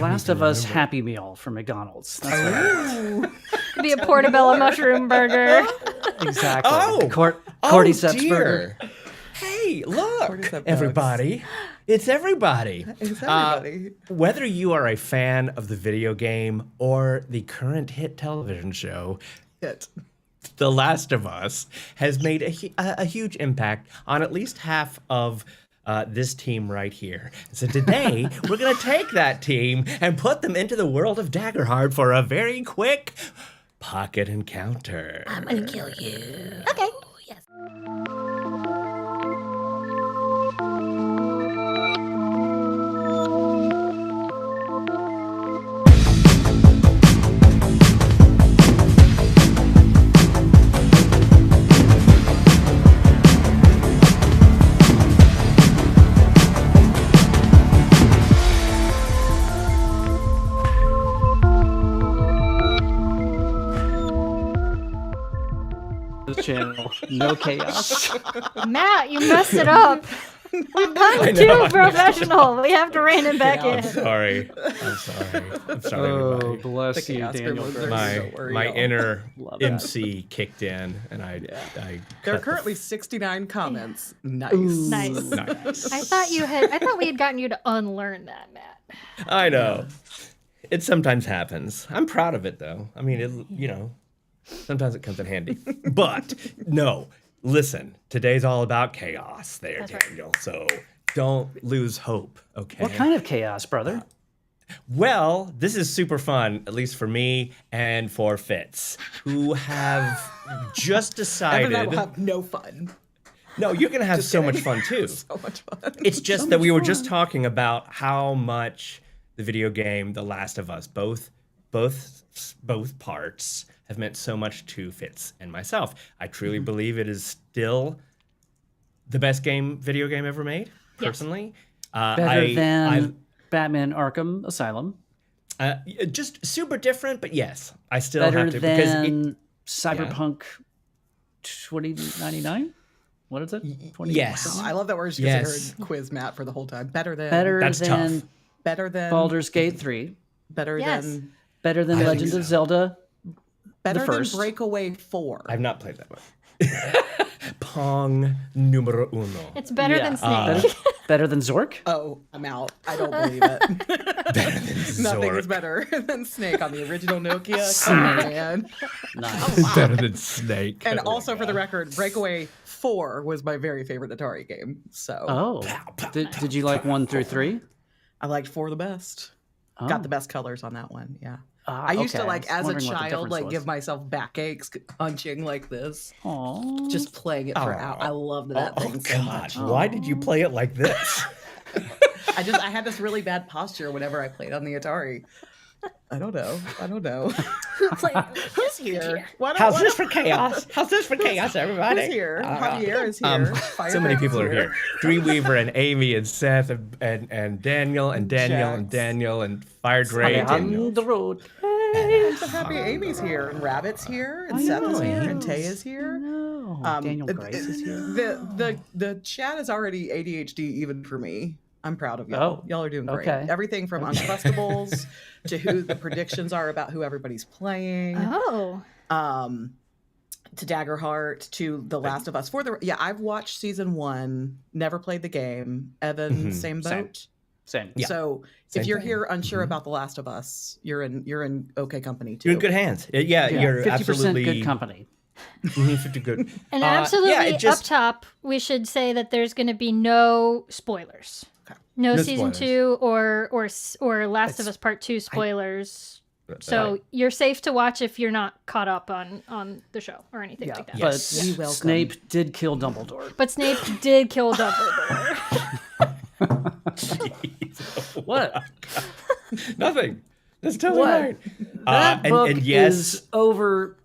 Last of Us Happy Meal from McDonald's. That's what it is. Could be a portobello mushroom burger. Exactly. Oh, Cordyceps burger. Hey, look, everybody. It's everybody. It's everybody. Whether you are a fan of the video game or the current hit television show, The Last of Us has made a huge impact on at least half of this team right here. So today, we're going to take that team and put them into the world of Daggerheart for a very quick pocket encounter. I'm gonna kill you. Okay. Yes. Channel. No chaos. Matt, you messed it up. We've gotten too professional. We have to rein him back in. I'm sorry. I'm sorry, Oh, everybody. bless you, Daniel. My inner MC kicked in, and I There are currently 69 comments. Nice. Nice. I thought we had gotten you to unlearn that, Matt. I know. It sometimes happens. I'm proud of it, though. I mean, sometimes it comes in handy. But, no, listen, today's all about chaos there, Daniel. Right. So don't lose hope, okay? What kind of chaos, brother? Well, this is super fun, at least for me and for Fitz, who have just decided... Evan will have no fun. No, you're going to have so much fun, too. So much fun. It's just that we were just talking about how much the video game The Last of Us, both parts, have meant so much to Fitz and myself. I truly believe it is still the best video game ever made, personally. Better than Batman Arkham Asylum. Just super different, but yes, I still Better have to. Than Cyberpunk 2099? What is it? Yes. Oh, I love that word because I heard quiz Matt for the whole time. Better than Baldur's Gate 3. Better than Legend of Zelda. Better than Breakaway 4. I've not played that one. Pong numero uno. It's better than Snake. Better than Zork? Oh, I'm out. I don't believe it. Better than Zork. Nothing is better than Snake on the original Nokia. Man. Nice. Oh, wow. Better than Snake. And also, for the record, Breakaway 4 was my very favorite Atari game. So. Did you like 1 through 3? I liked 4 the best. Got the best colors on that one. Yeah. I used to as a child give myself backaches punching like this. Aww. Just playing it for hours. I loved that thing so much. Why did you play it like this? I had this really bad posture whenever I played on the Atari. I don't know. Who's here? How's this for chaos? Everybody? Who's here? Javier is here. So many people are here. Dreamweaver and Amy and Seth and Daniel and Daniel and Fire Drake. On the road. I'm so happy Amy's here and Rabbit's here and Seth is here and Tay is here. Daniel Grace is here. The chat is already ADHD even for me. I'm proud of y'all. Y'all are doing great. Okay. Everything from Uncrustables to who the predictions are about who everybody's playing. Oh. To Daggerheart, to The Last of Us. I've watched season 1, never played the game. Evan, same boat? Same. Yeah. So if you're here unsure about The Last of Us, you're in okay company too. You're in good hands. Yeah. You're 50% absolutely good company. 50 good. And absolutely up top, we should say that there's going to be no spoilers. Okay. No season spoilers. 2 or Last of Us Part 2 spoilers. So you're safe to watch if you're not caught up on the show or anything like that. But Snape did kill Dumbledore. Jeez. What? Nothing. That's totally right. That book is over.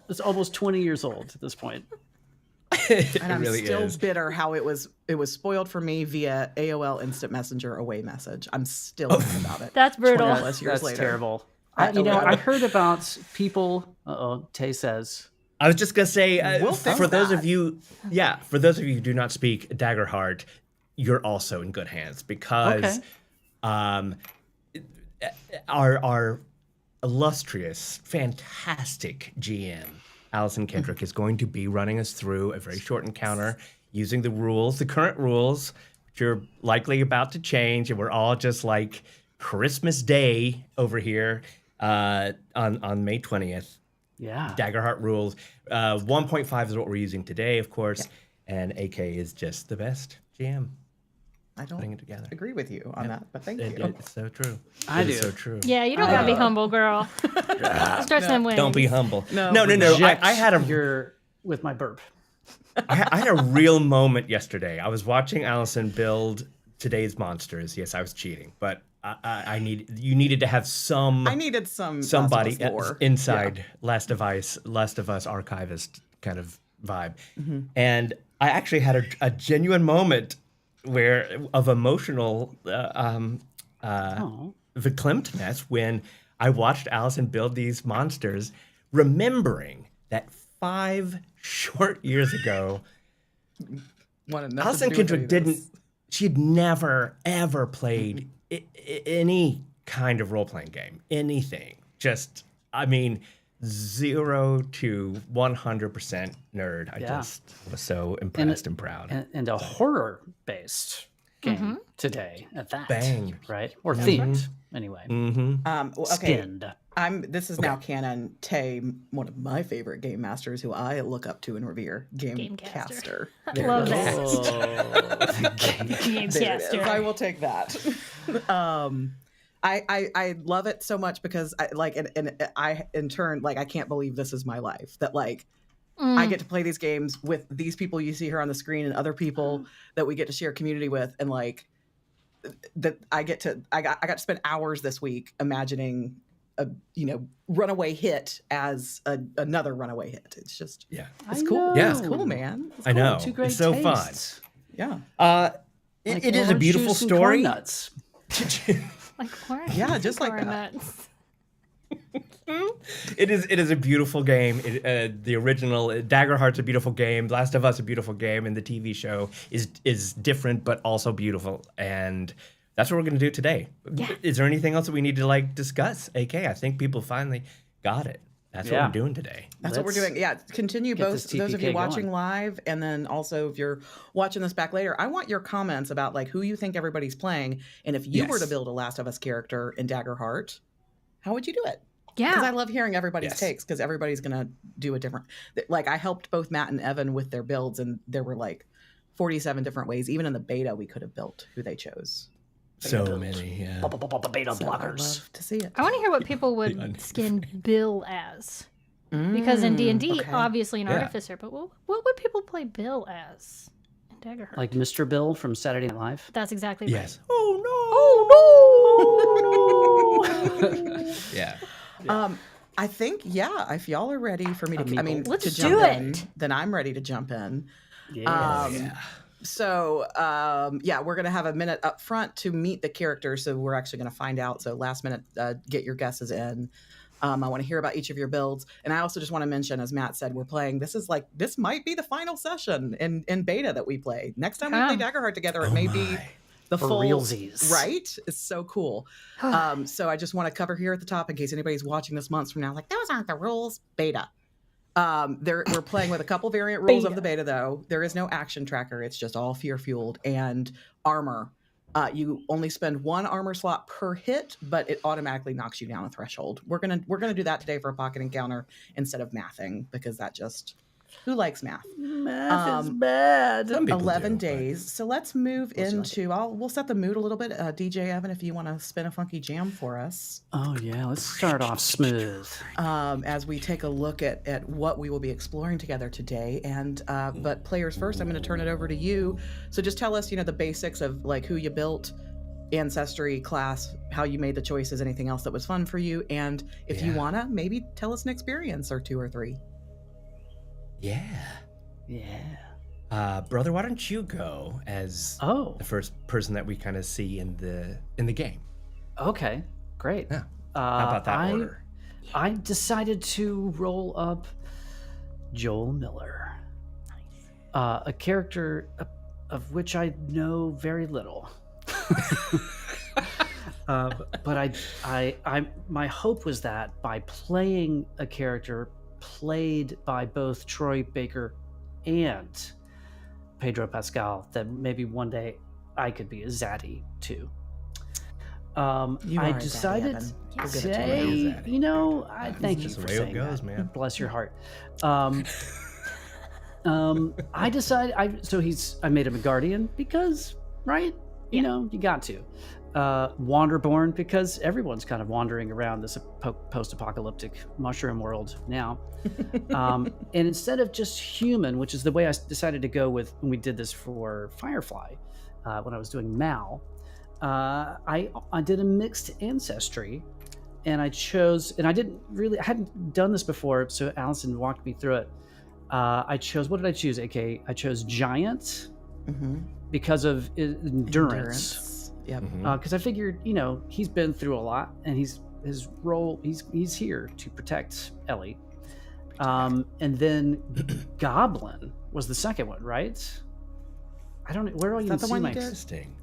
It's almost 20 years old at this point. And I'm still bitter how it was spoiled for me via AOL Instant Messenger away message. I'm still mad about it. That's brutal. 20 years That's later. terrible. I heard about people. Tay says. I was just gonna say for those of you who do not speak Daggerheart, you're also in good hands because our illustrious, fantastic GM, Allison Kendrick, is going to be running us through a very short encounter using the current rules, which are likely about to change, and we're all just like Christmas Day over here on May 20th. Yeah. Daggerheart rules. 1.5 is what we're using today, of course, and AK is just the best GM. I don't putting it together. agree with you on that, but thank you. It's so true. I do. It's so true. Yeah, you don't gotta be humble, girl. Stretch them wings. Don't be humble. No. No. I had a You're with my burp. I had a real moment yesterday. I was watching Allison build today's monsters. Yes, I was cheating, but you needed to have some. I needed somebody Last of Us inside Last of Us archivist kind of vibe, and I actually had a genuine moment of emotional verklemtness when I watched Allison build these monsters, remembering that 5 short years ago, Allison Kendrick she'd never ever played any kind of role-playing game, anything. Just, 0 to 100% nerd. I just was so impressed and proud. And a horror-based game today at that. Bang. Right? Or themed, anyway. Mm-hmm. Skinned. This is now canon. Tay, one of my favorite game masters, who I look up to and revere, Gamecaster. Love that. Gamecaster. I will take that. I love it so much because I in turn I can't believe this is my life, that I get to play these games with these people you see here on the screen and other people that we get to share community with, and that I got to spend hours this week imagining a runaway hit as another runaway hit. It's just it's cool. Yeah, it's cool, man. I know. Two great it's so tastes. fun. Yeah. It is a beautiful story. Nuts. Like orange. Yeah, just like that. It is a beautiful game. The original Daggerheart's a beautiful game. Last of Us a beautiful game, and the TV show is different but also beautiful. And that's what we're going to do today. Yeah. Is there anything else that we need to discuss? AK, I think people finally got it. That's what we're doing today. That's what we're doing. Yeah, continue both those of you watching live, and then also if you're watching this back later, I want your comments about who you think everybody's playing, and if you were to build a Last of Us character in Daggerheart, how would you do it? Yeah, because I love hearing everybody's takes, because everybody's gonna do a different. I helped both Matt and Evan with their builds, and there were 47 different ways. Even in the beta, we could have built who they chose. So many, yeah. The beta blockers. I'd love to see it. I want to hear what people would skin Bill as. Because in D&D, obviously an artificer, but what would people play Bill as in Daggerheart? Like Mr. Bill from Saturday Night Live? That's exactly right. Yes. Oh, no! Yeah. I think, if y'all are ready for me to, let's to do jump it. in, then I'm ready to jump in. Yeah. So, we're going to have a minute up front to meet the characters. So we're actually going to find out. So last minute, get your guesses in. I want to hear about each of your builds. And I also just want to mention, as Matt said, we're playing, this might be the final session in beta that we play. Next time we play Daggerheart together, it may be the full realsies. Right? It's so cool. So I just want to cover here at the top, in case anybody's watching this months from now, those aren't the rules. Beta. We're playing with a couple variant rules of the beta, though. There is no action tracker. It's just all fear fueled, and armor. You only spend 1 armor slot per hit, but it automatically knocks you down a threshold. We're gonna do that today for a pocket encounter instead of mathing, because that just, who likes math? Math is bad. 11 days. So let's move into. We'll set the mood a little bit. DJ Evan, if you want to spin a funky jam for us. Oh yeah, let's start off smooth. As we take a look at what we will be exploring together today, and but players first, I'm going to turn it over to you. So just tell us, the basics of who you built, ancestry, class, how you made the choices, anything else that was fun for you, and if you wanna, maybe tell us an experience or 2 or 3. Yeah. Brother, why don't you go as the first person that we kind of see in the game? Okay, great. Yeah. How about that order? I decided to roll up Joel Miller. Nice. A character of which I know very little. But my hope was that by playing a character played by both Troy Baker and Pedro Pascal, that maybe one day I could be a zaddy too. I decided today, I thank you for saying that. Man. Bless your heart. I decided I made him a guardian because, right? You know, you got to. Wanderborn because everyone's kind of wandering around this post-apocalyptic mushroom world now. And instead of just human, which is the way I decided to go with when we did this for Firefly, when I was doing Mal, I did a mixed ancestry, and I chose, and I hadn't done this before, so Allison walked me through it. I chose, what did I choose, AK? I chose Giant because of endurance. Yep. Because I figured, he's been through a lot, and his role, he's here to protect Ellie. And then Goblin was the second one, right? I don't. Where do I even see my? Interesting.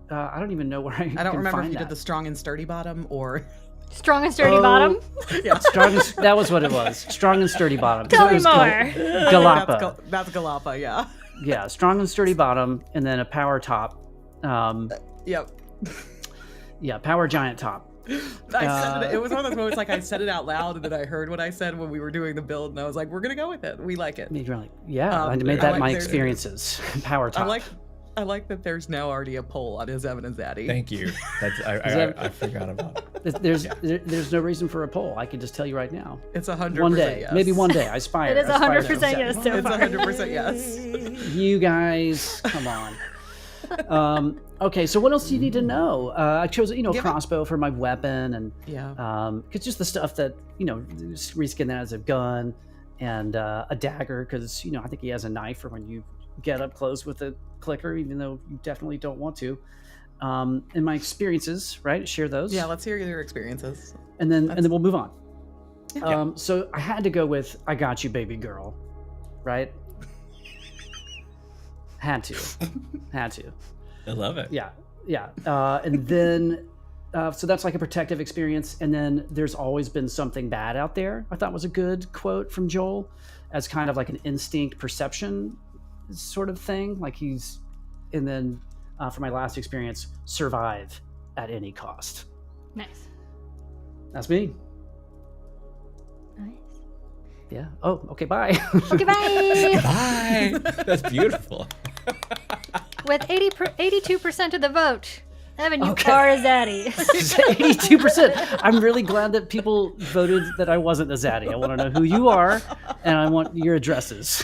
I don't even know where I. I don't remember if you that. did the strong and sturdy bottom or. Strong and sturdy bottom. Yeah, that was what it was. Strong and sturdy bottom. Tell me more. Galapa. That's Galapa. Yeah. Yeah, strong and sturdy bottom, and then a power top. Yep. Yeah, power giant top. I said it was one of those moments like I said it out loud, and then I heard what I said when we were doing the build, and I was like, "We're gonna go with it. We like it." You're like, yeah, I made that my experiences. Power top. I like that there's now already a poll on Is Evan and Zaddy. Thank you. I forgot about it. There's no reason for a poll. I can just tell you right now. It's 100%. One day, yes. maybe one day. I aspire. It is 100% yes so far. It's 100% yes. You guys, come on. Okay, so what else do you need to know? I chose, crossbow for my weapon, and because just the stuff that reskin that as a gun, and a dagger because I think he has a knife for when you get up close with a clicker, even though you definitely don't want to. And my experiences, right? Share those. Yeah, let's hear your experiences, and then we'll move on. Yeah. So I had to go with "I Got You, Baby Girl," right? Had to. I love it. Yeah. And then, so that's like a protective experience. And then there's always been something bad out there. I thought was a good quote from Joel, as kind of like an instinct perception sort of thing. And then for my last experience, survive at any cost. Nice. That's me. Nice. Yeah. Oh, okay. Bye. Okay, bye. Bye. That's beautiful. With 82% of the vote, Evan, you are a zaddy. 82%. I'm really glad that people voted that I wasn't a zaddy. I want to know who you are, and I want your addresses.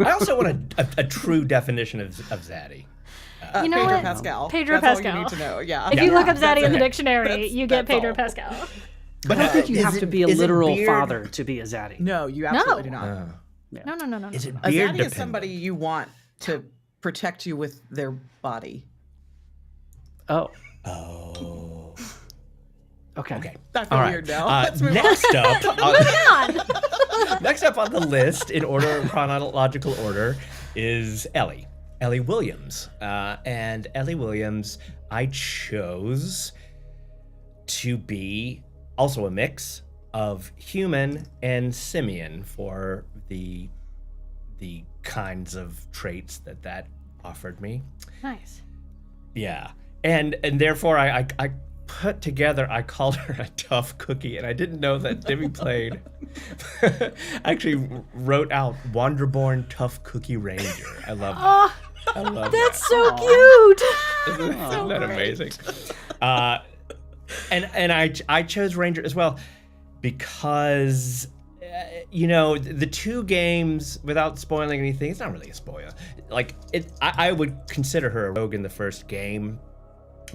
I also want a true definition of zaddy. You know Pedro what? Pascal. Pedro That's Pascal. all you need to know. Yeah. If you look up zaddy in the dictionary, you get that's Pedro all. Pascal. But I think you have to be a literal beard? father to be a zaddy. No, you absolutely do not. No. Is it A beard zaddy dependent? is somebody you want to protect you with their body. Oh. Okay. I feel All right. weird now. Let's move Next up, on. next up on the list, in chronological order, is Ellie Williams. And Ellie Williams, I chose to be also a mix of human and simian for the kinds of traits that offered me. Nice. Yeah. And therefore I put together, I called her a tough cookie, and I didn't know that Dimmy played actually wrote out Wanderborn Tough Cookie Ranger. I love that. I love That's so cute. Isn't that amazing? And I chose Ranger as well because the two games, without spoiling anything, it's not really a spoiler. I would consider her a rogue in the first game,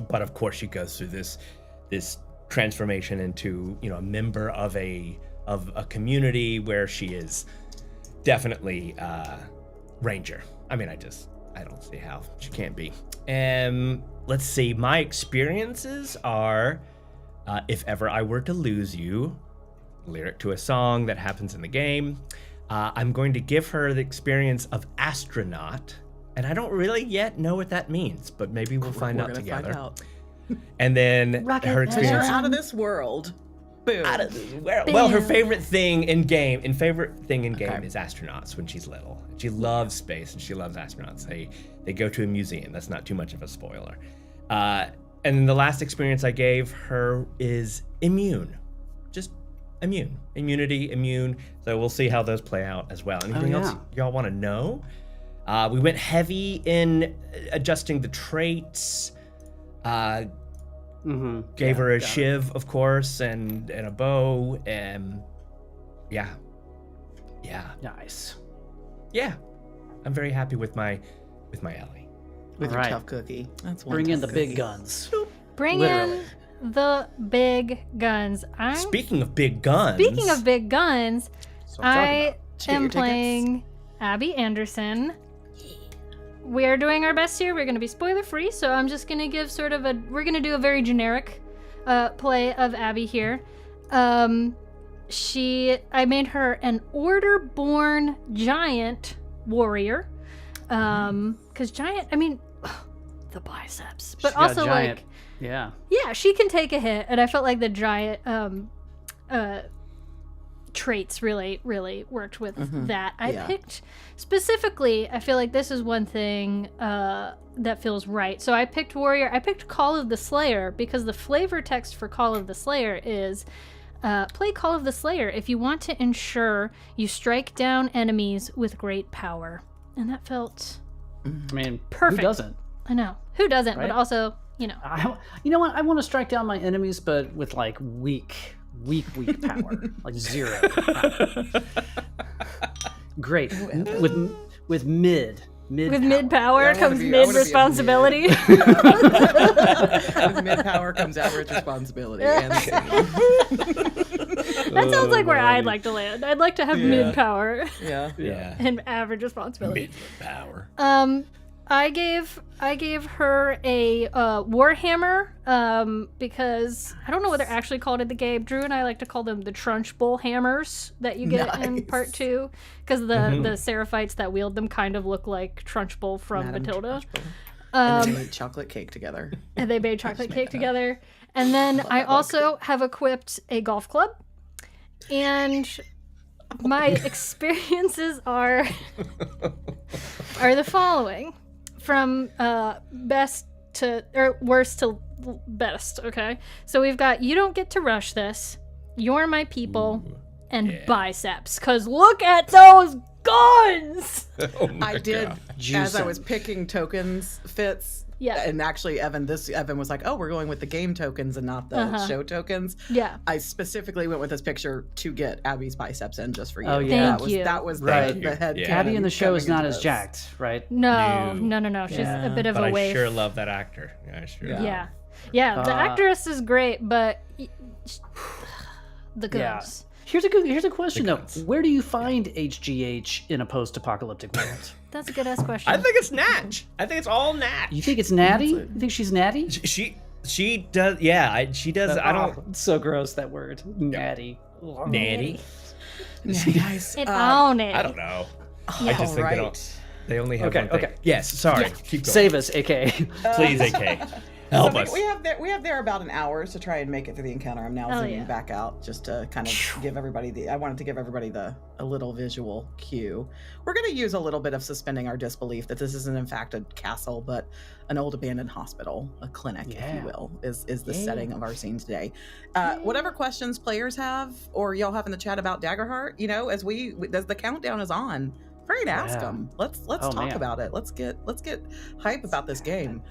but of course she goes through this transformation into a member of a community where she is definitely Ranger. I mean, I don't see how she can't be. Let's see. My experiences are, if ever I were to lose you, lyric to a song that happens in the game. I'm going to give her the experience of astronaut, and I don't really yet know what that means, but maybe we'll find out together. And then Rocket her Man. Because you're experience out of this world. Boom. out of this world. Well, her Bam. favorite thing in game, is Okay. astronauts when she's little. She loves space and she loves astronauts. They go to a museum. That's not too much of a spoiler. And then the last experience I gave her is immune. Just immune. So we'll see how those play out as well. Anything else y'all want to know? We went heavy in adjusting the traits. Gave her a shiv, of course, and a bow, and yeah. Nice. Yeah. I'm very happy with my Ellie. With All your right. tough cookie. That's one Bring in the tough big cookie. guns. Bring Literally. in the big guns. Speaking of big guns. Speaking of big guns, That's what I'm talking I about. Did you get your am tickets? playing Abby Anderson. We are doing our best here. We're going to be spoiler free, so I'm just going to give we're going to do a very generic play of Abby here. I made her an order-born giant warrior. Because giant, I mean, the biceps, but She's got also giant, like, yeah. yeah, she can take a hit, and I felt like the giant traits really worked with that. I picked specifically, I feel like this is one thing that feels right. So I picked warrior. I picked Call of the Slayer because the flavor text for Call of the Slayer is play Call of the Slayer if you want to ensure you strike down enemies with great power. And that felt I mean, perfect. who doesn't? I know, who doesn't, Right? but also, you know. You know what? I want to strike down my enemies, but with like weak power, like 0 power. Great. With mid With mid power I wanna comes be- I mid wanna be a responsibility. With mid power comes average responsibility. And That sounds like where I'd like to land. I'd like to have mid power yeah. Yeah. and average responsibility. Mid power. I gave her a warhammer because I don't know what they're actually called in the game. Drew and I like to call them the Trunchbull hammers that you get in Nice. part 2 because the Seraphites that wield them kind of look like Trunchbull from Madam Matilda. Trunchbull. And then they eat chocolate cake together. And they made chocolate cake together. And then I also have equipped a golf club. And my experiences are the following. From best to, or worst to best, okay? So we've got You Don't Get to Rush This, You're My People, and Biceps. Because look at those guns! Oh my I did, God. as I Juicing. was picking tokens fits. Yeah. And actually, Evan was like, oh, we're going with the game tokens and not the show tokens. Yeah. I specifically went with this picture to get Abby's biceps in just for you. Oh, yeah. Thank you. That was Right. the head. Yeah. Abby in the show is not coming as into this. jacked, right? No. No. She's a bit of But a I waif. sure love that actor. Yeah, I sure. Yeah. Yeah. The actress is great, but the Yeah. guns. Here's a question though. guns. Where do you find HGH in a post-apocalyptic world? That's a good ass question. I think it's Natch. I think it's all Natch. You think it's Natty? You think she's Natty? She does. Yeah, she does. I don't. Oh, it's so gross, that word. Natty. Nanny. Nice. It own it. I don't know. Yeah. I just think Alright. they only have Okay, one thing. okay. Yes. Sorry. Keep going. Save us, AK. Please, AK. Help us. We have there about an hour to try and make it through the encounter. I'm now Oh, zooming yeah. back out just to kind of give everybody I wanted to give everybody a little visual cue. We're going to use a little bit of suspending our disbelief that this isn't in fact a castle, but an old abandoned hospital, a clinic, if Yeah. you will, is the setting of our scene today. Whatever questions players have or y'all have in the chat about Daggerheart, as as the countdown is on, free to ask Yeah. them. Let's Oh, talk man. about it. Let's get hype about this game.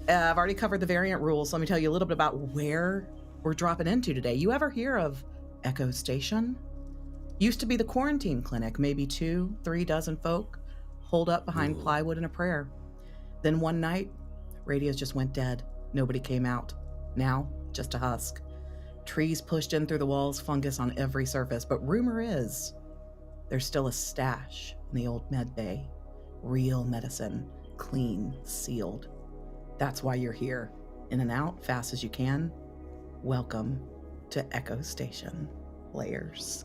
I've already covered the variant rules, so let me tell you a little bit about where we're dropping into today. You ever hear of Echo Station? Used to be the quarantine clinic, maybe 2-3 dozen folk holed up behind plywood and a prayer. Then one night, radios just went dead. Nobody came out. Now, just a husk. Trees pushed in through the walls, fungus on every surface, but rumor is there's still a stash in the old med bay. Real medicine, clean, sealed. That's why you're here. In and out, fast as you can. Welcome to Echo Station, players.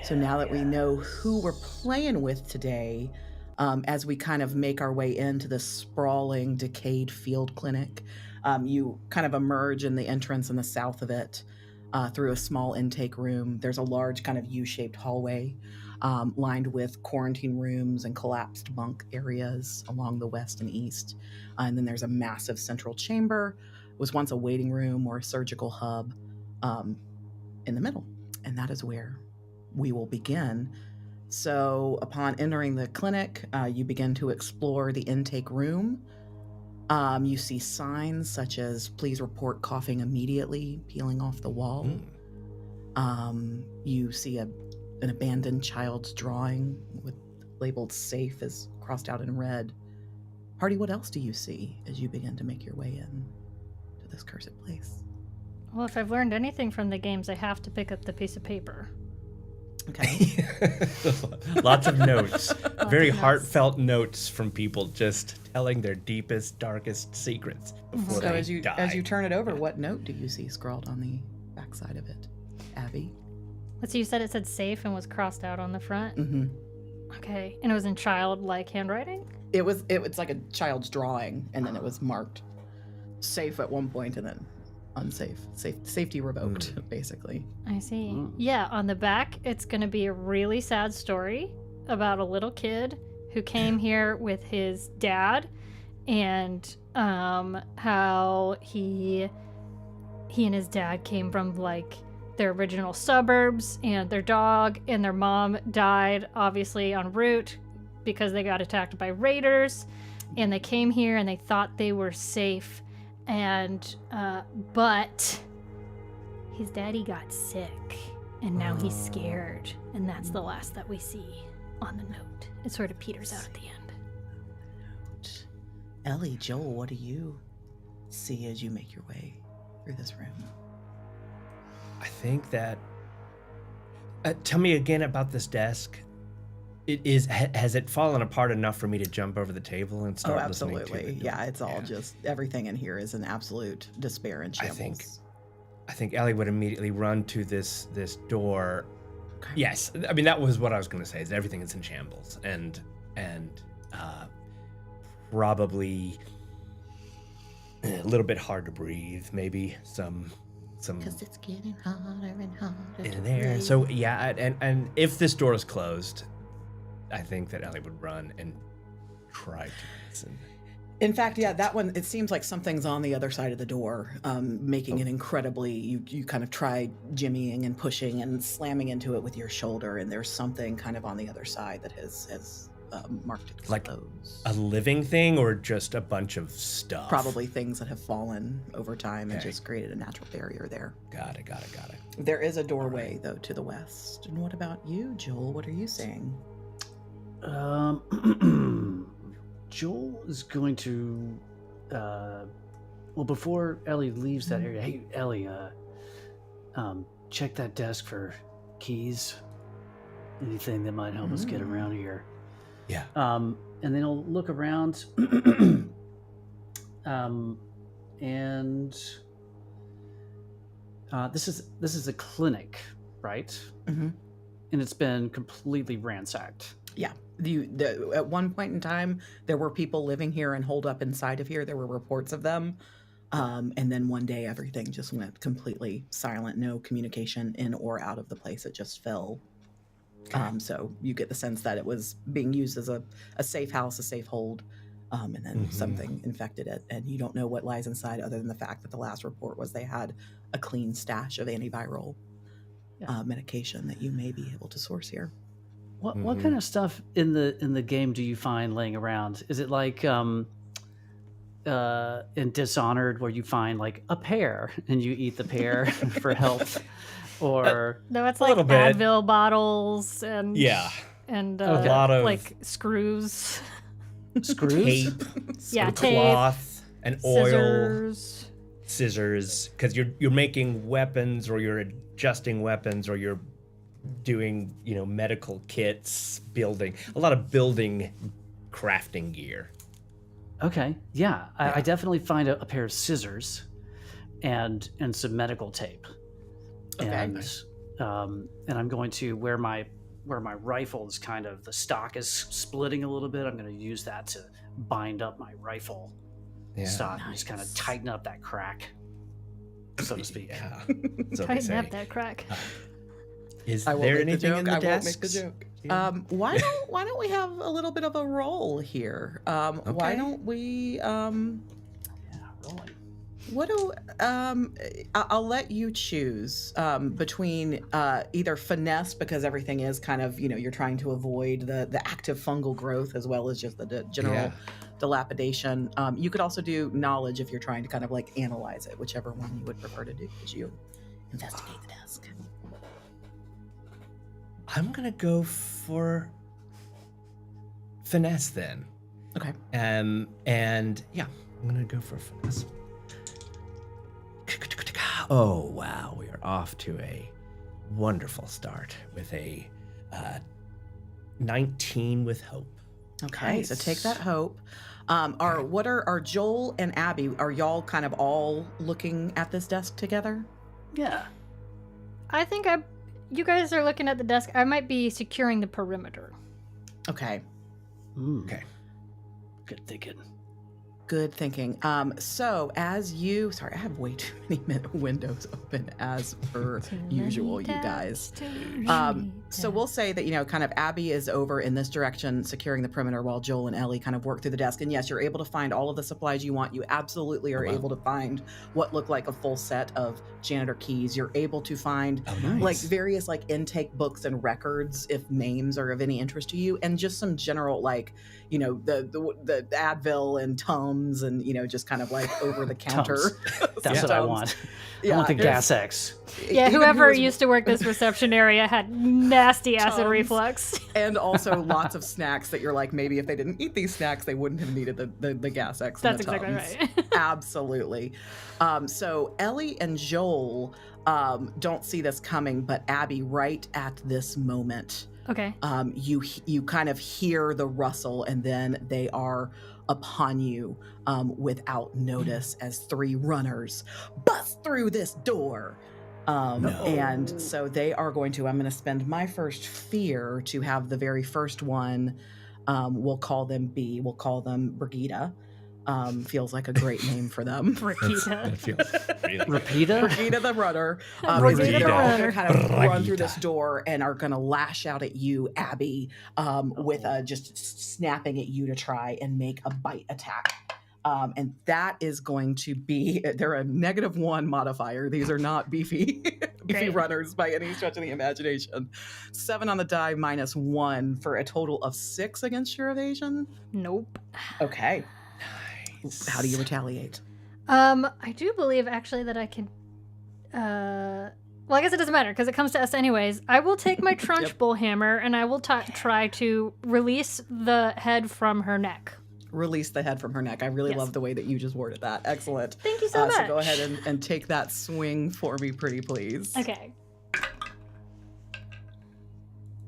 So now that we know who we're playing with today, As we kind of make our way into this sprawling, decayed field clinic, you kind of emerge in the entrance in the south of it through a small intake room. There's a large kind of U-shaped hallway lined with quarantine rooms and collapsed bunk areas along the west and east. And then there's a massive central chamber. It was once a waiting room or a surgical hub in the middle. And that is where we will begin. So upon entering the clinic, you begin to explore the intake room. You see signs such as "Please report coughing immediately" peeling off the wall. You see an abandoned child's drawing with labeled "safe" as crossed out in red. Hardy, what else do you see as you begin to make your way in to this cursed place? Well, if I've learned anything from the games, I have to pick up the piece of paper. Okay. Lots of notes. Very of notes. heartfelt notes from people just telling their deepest, darkest secrets before So they as you die. turn it over, what note do you see scrawled on the backside of it, Abby? Let's see, you said it said safe and was crossed out on the front. Mm-hmm. Okay, and it was in childlike handwriting? It's like a child's drawing, and then it was marked safe at one point, and then unsafe. Safety revoked, basically. I see. Yeah, on the back, it's going to be a really sad story about a little kid who came here with his dad, and how he and his dad came from like their original suburbs, and their dog and their mom died obviously en route because they got attacked by raiders, and they came here and they thought they were safe, and but his daddy got sick and now he's scared, and that's the last that we see on the note. It sort of peters out at the end. Ellie, Joel, what do you see as you make your way through this room? I think that... tell me again about this desk. Has it fallen apart enough for me to jump over the table and start listening to absolutely. it? Yeah, it's all just, everything in here is an absolute despair and shambles. I think Ellie would immediately run to this door. Yes, I mean, that was what I was going to say, is everything is in shambles, and probably a little bit hard to breathe, maybe some Because it's getting harder and harder in there. So yeah, and if this door is closed, I think that Ellie would run and try to listen. In fact, yeah, that one, it seems like something's on the other side of the door, making it incredibly, you kind of try jimmying and pushing and slamming into it with your shoulder, and there's something kind of on the other side that has marked it Like closed. a living thing or just a bunch of stuff? Probably things that have fallen over time and just created a natural barrier there. Got it. There is a doorway, though, to the west. And what about you, Joel? What are you seeing? Joel is going to, well, before Ellie leaves that area, hey, Ellie, check that desk for keys, anything that might help us get around here. Yeah. And then he'll look around, and this is a clinic, right? Mm-hmm. And it's been completely ransacked. Yeah. At one point in time, there were people living here and holed up inside of here. There were reports of them. And then one day, everything just went completely silent. No communication in or out of the place. It just fell. Okay. So you get the sense that it was being used as a safe house, a safe hold, and then something infected it. And you don't know what lies inside other than the fact that the last report was they had a clean stash of antiviral medication that you may be able to source here. What kind of stuff in the game do you find laying around? Is it like in Dishonored, where you find like a pear and you eat the pear for health, or No, it's A like little bit. Advil bottles and and A lot of like screws, screws? tape, yeah, some tape, cloth, and oil, scissors. because you're making weapons, or you're adjusting weapons, or you're doing medical kits, building a lot of building crafting gear. Okay, yeah. I definitely find a pair of scissors and some medical tape. Okay. And I'm going to, where my where my rifle is kind of, the stock is splitting a little bit. I'm going to use that to bind up my rifle stock and just kind of tighten up that crack, so to speak. Yeah. That's what they Tighten say. up that crack. Is I won't there make the anything joke. in the I desks? won't make the joke. Why don't we have a little bit of a roll here? Why don't we? Rolling. What do? I'll let you choose between either finesse, because everything is kind of, you're trying to avoid the active fungal growth as well as just the general dilapidation. You could also do knowledge if you're trying to kind of like analyze it, whichever one you would prefer to do as you investigate the desk. I'm gonna go for finesse then. Okay. And yeah, I'm gonna go for finesse. Oh wow, we are off to a wonderful start with a 19 with hope. Okay, Nice. so take that hope. Are Joel and Abby? Are y'all kind of all looking at this desk together? Yeah. I think you guys are looking at the desk. I might be securing the perimeter. Okay, Okay. Good thinking. good thinking. So as sorry, I have way too many windows open as per usual, you guys. So we'll say that, kind of Abby is over in this direction securing the perimeter while Joel and Ellie kind of work through the desk. And yes, you're able to find all of the supplies you want. You absolutely are able to find what look like a full set of janitor keys. You're able to find like various like intake books and records if names are of any interest to you, and just some general like, the Advil and Tums and, just kind of like over the counter. That's what I want. I want the there's- Gas X. Yeah, even whoever who's- used to work this reception area had nasty acid Tums. reflux. And also lots of snacks that you're like, maybe if they didn't eat these snacks, they wouldn't have needed the Gas X. That's and the exactly Tums. right. Absolutely. So Ellie and Joel don't see this coming, but Abby, right at this moment, Okay. you kind of hear the rustle, and then they are upon you without notice as three runners bust through this door. And so they are going to, I'm going to spend my first fear to have the very first one. We'll call them B. We'll call them Brigida. Feels like a great name for them. Brigida. That feels really Rapida? Brigida the runner. Brigida They're all the going to kind of run through Brigida. this door and are going to lash out at you, Abby, with just snapping at you to try and make a bite attack. And that is going to be, they're a -1 modifier. These are not beefy Great. runners by any stretch of the imagination. 7 on the die, -1 for a total of 6 against your evasion. Nope. Okay. nice. How do you retaliate? I do believe actually that I can. Well, I guess it doesn't matter because it comes to us anyways. I will take my trunchbull hammer and I will try to release the head from her neck. Release the head from her neck. I really Yes. love the way that you just worded that. Excellent. Thank you so much. So go ahead and take that swing for me, pretty please. Okay.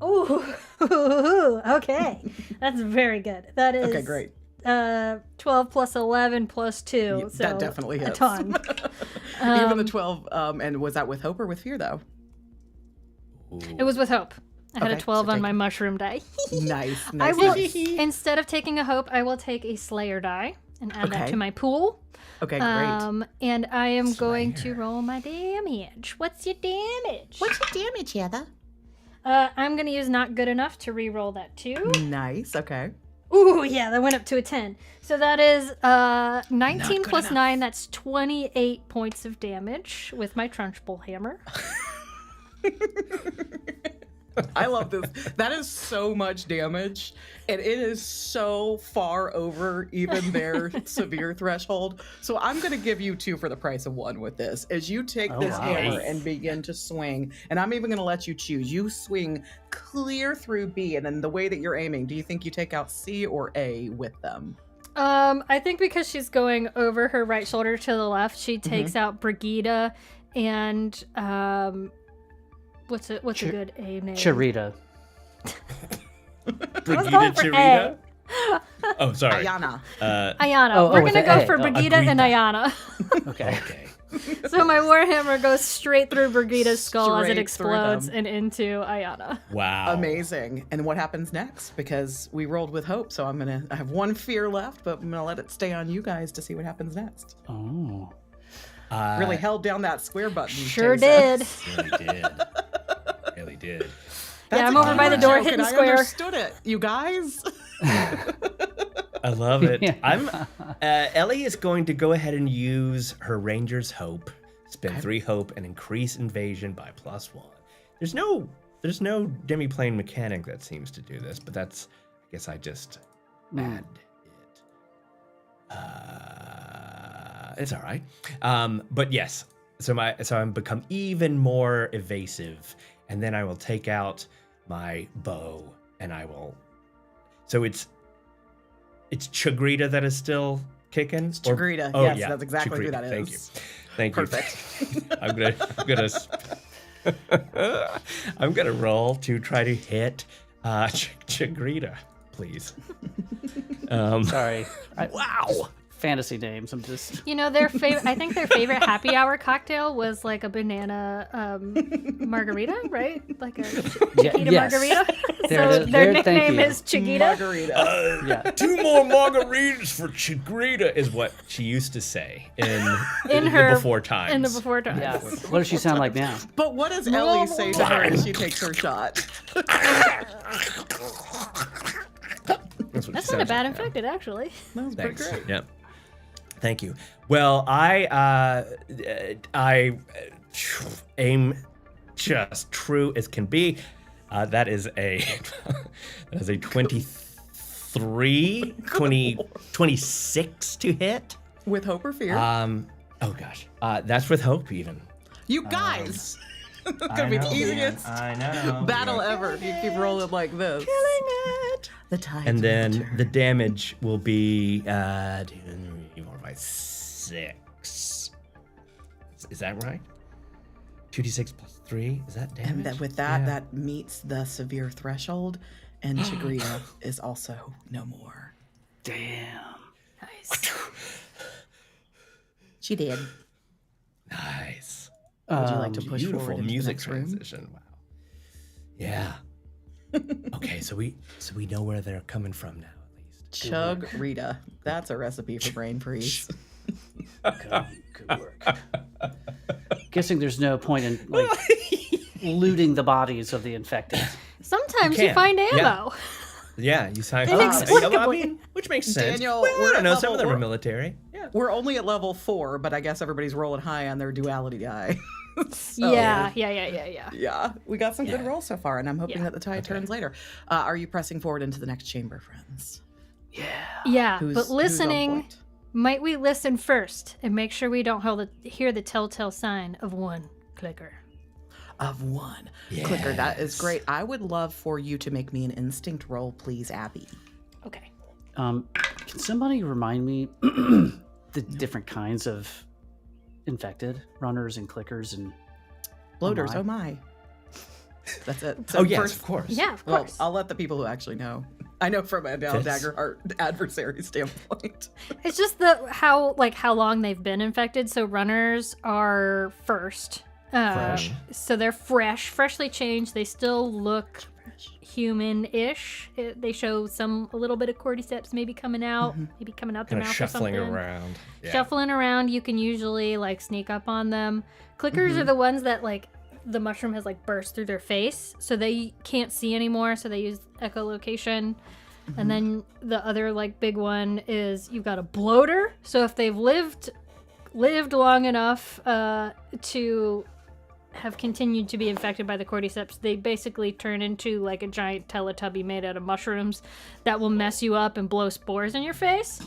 Ooh, okay. That's very good. That is Okay, great. 12 plus 11 plus 2. Yeah, So that definitely hits. a ton. Even the 12, and was that with hope or with fear, though? It was with hope. I had Okay, a 12 so on take- my mushroom die. Nice. I nice, will, nice. instead of taking a hope, I will take a Slayer die and add that Okay. to my pool. Okay, great. And I am going to Slayer. roll my damage. What's your damage? What's your damage, Heather? I'm going to use not good enough to re-roll that too. Nice. Okay. Ooh, yeah, that went up to a 10. So that is 19 good plus enough. 9. That's 28 points of damage with my trunchbull hammer. I love this. That is so much damage, and it is so far over even their severe threshold. So I'm going to give you 2 for the price of 1 with this. As you take Oh, this wow. hammer and begin to swing, and I'm even going to let you choose. You swing clear through B, and then the way that you're aiming, do you think you take out C or A with them? I think because she's going over her right shoulder to the left, she takes out Brigida and what's a good A name? Charita. was going for Charita? Oh, sorry. Ayana. Ayana. Oh, We're with gonna the go A. for Oh, Brigida and Agrita. Ayana. Okay. Okay. So my warhammer goes straight through Brigida's skull as it Straight through explodes them. and into Ayana. Wow. Amazing. And what happens next? Because we rolled with hope, so I have one fear left, but I'm gonna let it stay on you guys to see what happens next. Oh. Really held down that square button. Sure Jason. did. Really did. Really did. Yeah, I'm over by the door joke, hitting and square. I understood it, you guys. I love it. Yeah. I'm Ellie is going to go ahead and use her Ranger's Hope, spend 3 hope, and increase invasion by +1. There's no demi-plane mechanic that seems to do this, but that's, I guess I just add it. It's all right. But yes, so I'm become even more evasive, and then I will take out my bow, and I will. So it's Chigrita that is still kicking. It's Chigrita. Oh, Yes, yeah, that's exactly who Chigrita. that is. Thank you. Perfect. I'm gonna roll to try to hit Chigrita, please. Sorry. Wow. Fantasy names. I'm just. You know, I think their favorite happy hour cocktail was like a banana margarita, right? Like a Chiquita yes. margarita. There So it is. their There, thank nickname you. is Chiquita. Margarita. Yeah. 2 more margaritas for Chigrita is what she used to say in her the before times. In the before times. Yes. What does she sound like now? But what does Ellie say to her as she takes her shot? That's That's not a bad infected, actually. That was pretty Thanks. great. Yep. Thank you. Well, I aim just true as can be. That is a 26 to hit. With hope or fear? Oh gosh. That's with hope even. You guys! It's gonna be the easiest I know. battle ever if you keep rolling like this. Killing it! The tide. And then the damage will be 2, 3, 4, 5, 6. Is that right? 2d6 plus 3. Is that damage? And that with that, that meets the severe threshold, and Chigrita is also no more. Damn. Nice. She did. Nice. Would you like to push Beautiful forward into music the next room? transition. Wow. Yeah. Okay, so we know where they're coming from now, at least. Chug Rita. That's a recipe for brain freeze. Good work. Guessing there's no point in like looting the bodies of the infected. Sometimes You you can. find Yeah. ammo. Yeah, you signed. Inexplicably. Which makes sense. Daniel, well, we're I don't know. at Some of them level- are military. Yeah. We're only at level 4, but I guess everybody's rolling high on their duality die. So, Yeah. Yeah, we got some good Yeah. rolls so far, and I'm hoping Yeah. that the tide turns later. Are you pressing forward into the next chamber, friends? Yeah, Who's- but who's on listening, point? might we listen first and make sure we don't hear the telltale sign of one clicker? Of 1. Clicker, that is great. I would love for you to make me an instinct roll, please, Abby. Okay. Can somebody remind me the different kinds of infected runners and clickers and Bloaters, my. oh my. That's it. So Oh yes, first- of course. Yeah, of Well, course. I'll let the people who actually know. I know from a Fits. Daggerheart adversary standpoint. It's just how long they've been infected. So runners are first. Fresh. So they're freshly changed. They still look human-ish. They show a little bit of cordyceps maybe coming out, maybe coming out their Kind of mouth shuffling or something. around. Yeah. Shuffling around. You can usually sneak up on them. Clickers are the ones that the mushroom has burst through their face, so they can't see anymore. So they use echolocation. And then the other big one is you've got a bloater. So if they've lived long enough to have continued to be infected by the cordyceps, they basically turn into a giant Teletubby made out of mushrooms that will mess you up and blow spores in your face.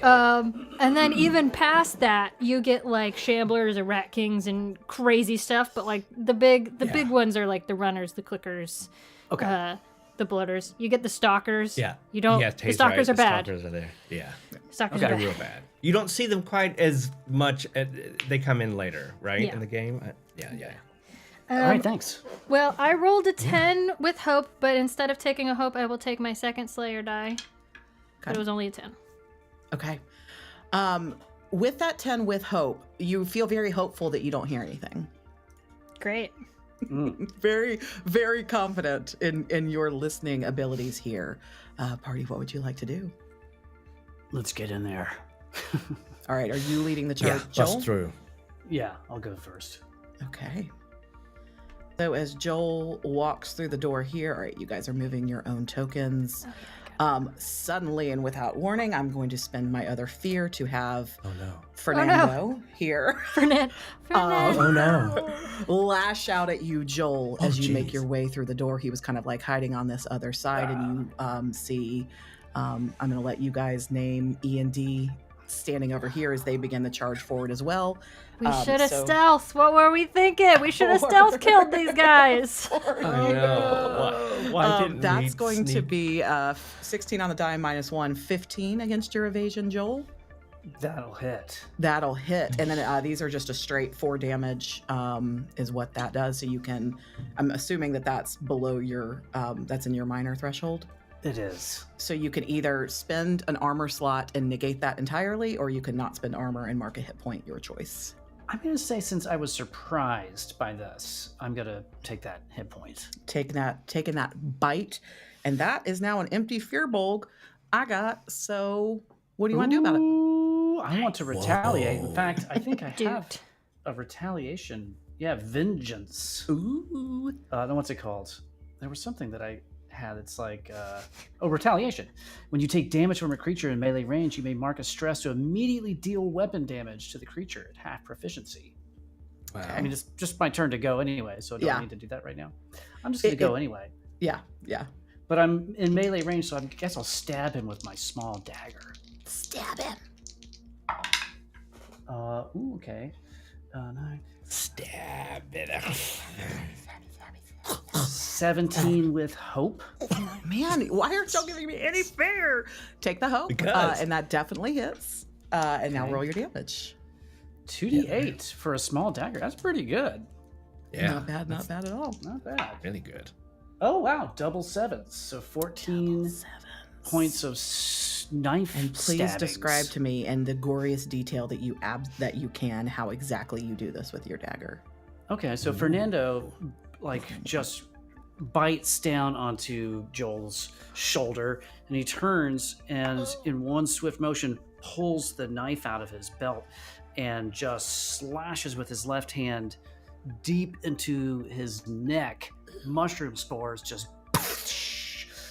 And then even past that, you get shamblers and rat kings and crazy stuff. But the big ones are the runners, the clickers, the bloaters. You get the stalkers. Yeah. You don't. Yeah, The Tate's stalkers right. are bad. The stalkers are there. Yeah. Stalkers They're are real bad. bad. You don't see them quite as much. They come in later, right? Yeah. In the game. Yeah. all right, thanks. Well, I rolled a 10 with hope, but instead of taking a hope, I will take my second Slayer die. But it was only a 10. Okay. with that 10 with hope, you feel very hopeful that you don't hear anything. Great. Very, very confident in your listening abilities here. Party, what would you like to do? Let's get in there. All right, are you leading the charge, Yeah, Joel? bust through. Yeah, I'll go first. Okay. So as Joel walks through the door here, all right, you guys are moving your own tokens. Suddenly and without warning, I'm going to spend my other fear to have Fernando here Fernando. Oh no. lash out at you, Joel, as you make geez. your way through the door. He was kind of like hiding on this other side, and you see, I'm going to let you guys name E and D standing over here as they begin to charge forward as well. We should have stealth. What were we thinking? We should have stealth killed these guys. I know. Why didn't that's we going to sneak? be 16 on the die minus 1, 15 against your evasion, Joel. That'll hit. That'll hit. And then these are just a straight 4 damage is what that does. So you can, I'm assuming that that's below your, that's in your minor threshold. It is. So you can either spend an armor slot and negate that entirely, or you can not spend armor and mark a hit point, your choice. I'm going to say, since I was surprised by this, I'm going to take that hit point. Taking that bite. And that is now an empty fear bulb I got. So what do you want to do about it? Ooh, I want to retaliate. In Whoa. fact, I think I have Dude. a retaliation. Yeah, vengeance. Ooh. Then what's it called? There was something that I had. It's like, retaliation. When you take damage from a creature in melee range, you may mark a stress to immediately deal weapon damage to the creature at half proficiency. Wow. I mean, it's just my turn to go anyway, so I don't Yeah. need to do that right now. I'm just going to go anyway. Yeah. But I'm in melee range, so I guess I'll stab him with my small dagger. Stab him. Okay. 9. Stab it. 17 with hope. Man, why aren't y'all giving me any fear? Take the hope. Because. And that definitely hits. And now Okay. roll your damage. 2d8 for a small dagger. That's pretty good. Yeah. Not bad at all. Not bad. Really good. Oh, wow. Double sevens. So 14 points of knife And please stabbings. describe to me in the goriest detail that you can how exactly you do this with your dagger. Okay, so Fernando, just bites down onto Joel's shoulder, and he turns and, in one swift motion, pulls the knife out of his belt and just slashes with his left hand deep into his neck. Mushroom spores just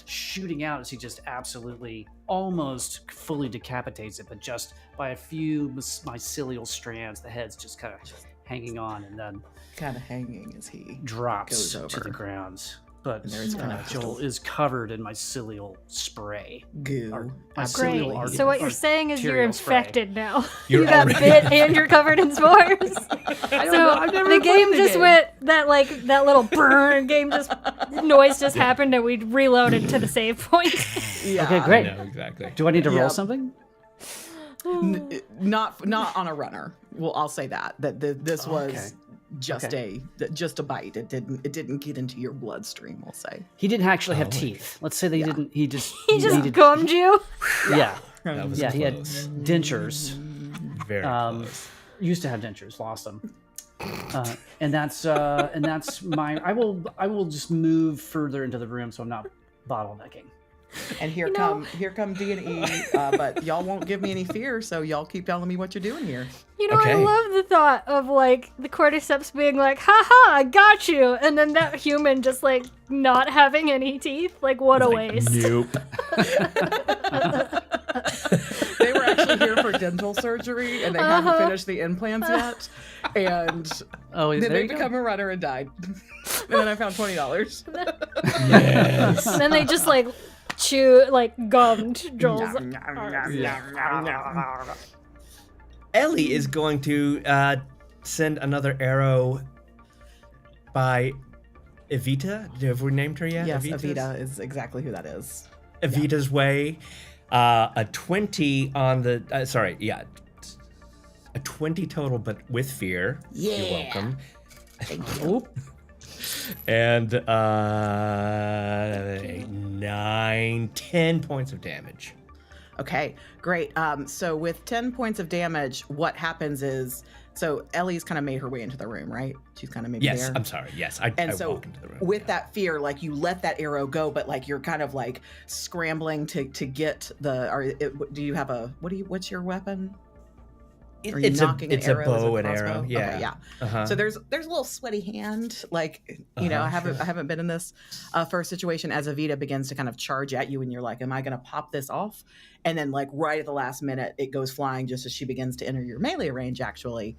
shooting out as he just absolutely almost fully decapitates it, but just by a few mycelial strands, the head's just kind of hanging on and then Kind of hanging as he drops goes to the over. ground. But And there's kind of Joel is covered in mycelial spray. goo. Great. Absolutely. Great. So what you're saying is you're arterial spray. infected now. You're you got already- bit and you're covered in spores. I don't So know. I've never the played game the just game. went that little burn game noise just happened and we reloaded to the save point. Yeah. Okay, I great. know, exactly. Do I need to roll Yep. something? Not on a runner. Well, I'll say that this was Okay. just a bite. It didn't get into your bloodstream. We'll say. He didn't actually have Oh, okay. teeth. Let's say they didn't. He just He just needed. gummed you. Yeah, That was yeah. He had close. dentures. Very close. Used to have dentures. Lost them. And that's my. I will just move further into the room so I'm not bottlenecking. And here come D and E, but y'all won't give me any fear, so y'all keep telling me what you're doing here. You know, I Okay. love the thought of the Cordyceps being like, haha, I got you. And then that human just not having any teeth. What a waste. Nope. They were actually here for dental surgery, and they hadn't finished the implants yet. And Oh, then there they you go. become a runner and died. And then I found $20. Yes. And then they just gummed Joel's arms. Ellie is going to send another arrow by Evita. Have we named her yet? Yes, Evita's? Avita is exactly who that is. Evita's way. A 20 on the. A 20 total, but with fear. Yeah. You're welcome. Thank you. Oop. And 9, 10 points of damage. Okay, great. So with 10 points of damage, what happens is, so Ellie's kind of made her way into the room, right? She's kind of maybe Yes, there. I'm sorry. Yes, I so walk into the room. with that fear, like you let that arrow go, but like you're kind of like scrambling to get the. Do you have a what's your weapon? Are you knocking it's an a arrow as bow and crossbow? arrow. Yeah. Okay, yeah. Uh-huh. So there's a little sweaty hand, like you know, I haven't been in this first situation as Evita begins to kind of charge at you, and you're like, "Am I going to pop this off?" And then like right at the last minute, it goes flying just as she begins to enter your melee range, actually,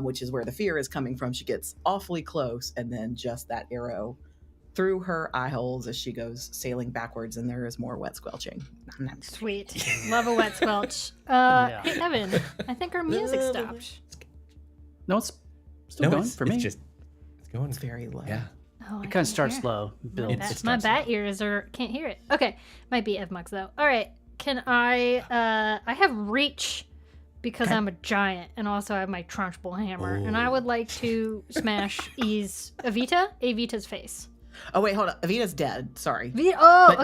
which is where the fear is coming from. She gets awfully close, and then just that arrow through her eye holes as she goes sailing backwards, and there is more wet squelching. Sweet. Love a wet squelch. Hey, Evan, I think our music stopped. No, it's still going for me. It's going. It's very low. Yeah. Oh, It kind of starts slow. My, Builds. bat, my bat ears can't hear it. Okay, might be Evmux though. All right, can I have reach because I'm a giant, and also I have my trunchbull hammer, and I would like to smash Evita's face. Oh wait, hold on. Evita's dead. Sorry. Okay.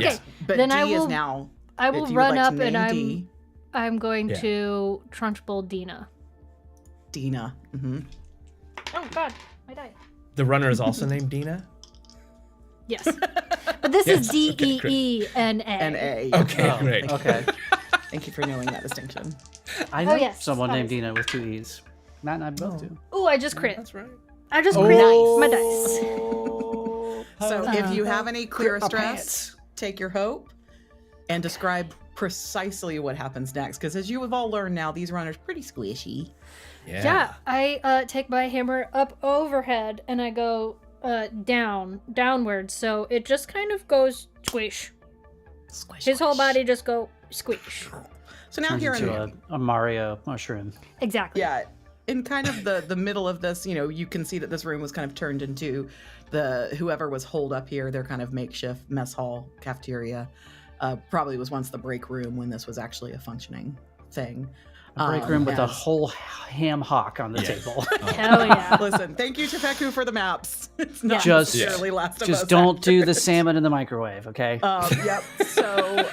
yes. But Then D I will. is now. I will if you would run like to up and name D, I'm going Yeah. to trunchbull Dina. Dina. Mm-hmm. Oh God, my die. The runner is also named Dina. Yes, but this is Yes, okay, Deena. And A. Okay, Oh, great. Okay. Thank you for knowing that distinction. I know yes, someone named obviously. Dina with 2 E's. Matt and I both do. Ooh, I just crit. That's right. I just crit my dice. So if you have any clear my stress, pants. take your hope and describe precisely what happens next. Because as you have all learned now, these runners pretty squishy. Yeah, I take my hammer up overhead and I go downward, so it just kind of goes squish. Squish. His whole squish. body just go squish. So now Turns here into in a Mario mushroom. Exactly. yeah, in kind of the middle of this, you know, you can see that this room was kind of turned into whoever was holed up here, their kind of makeshift mess hall cafeteria. Probably was once the break room when this was actually a functioning thing. A break room with a as- whole ham hock on the table. Hell yeah. Listen, thank you to Peku for the maps. It's not Just- necessarily Last of Us. Just don't do the accurate. salmon in the microwave, okay? Yep. So,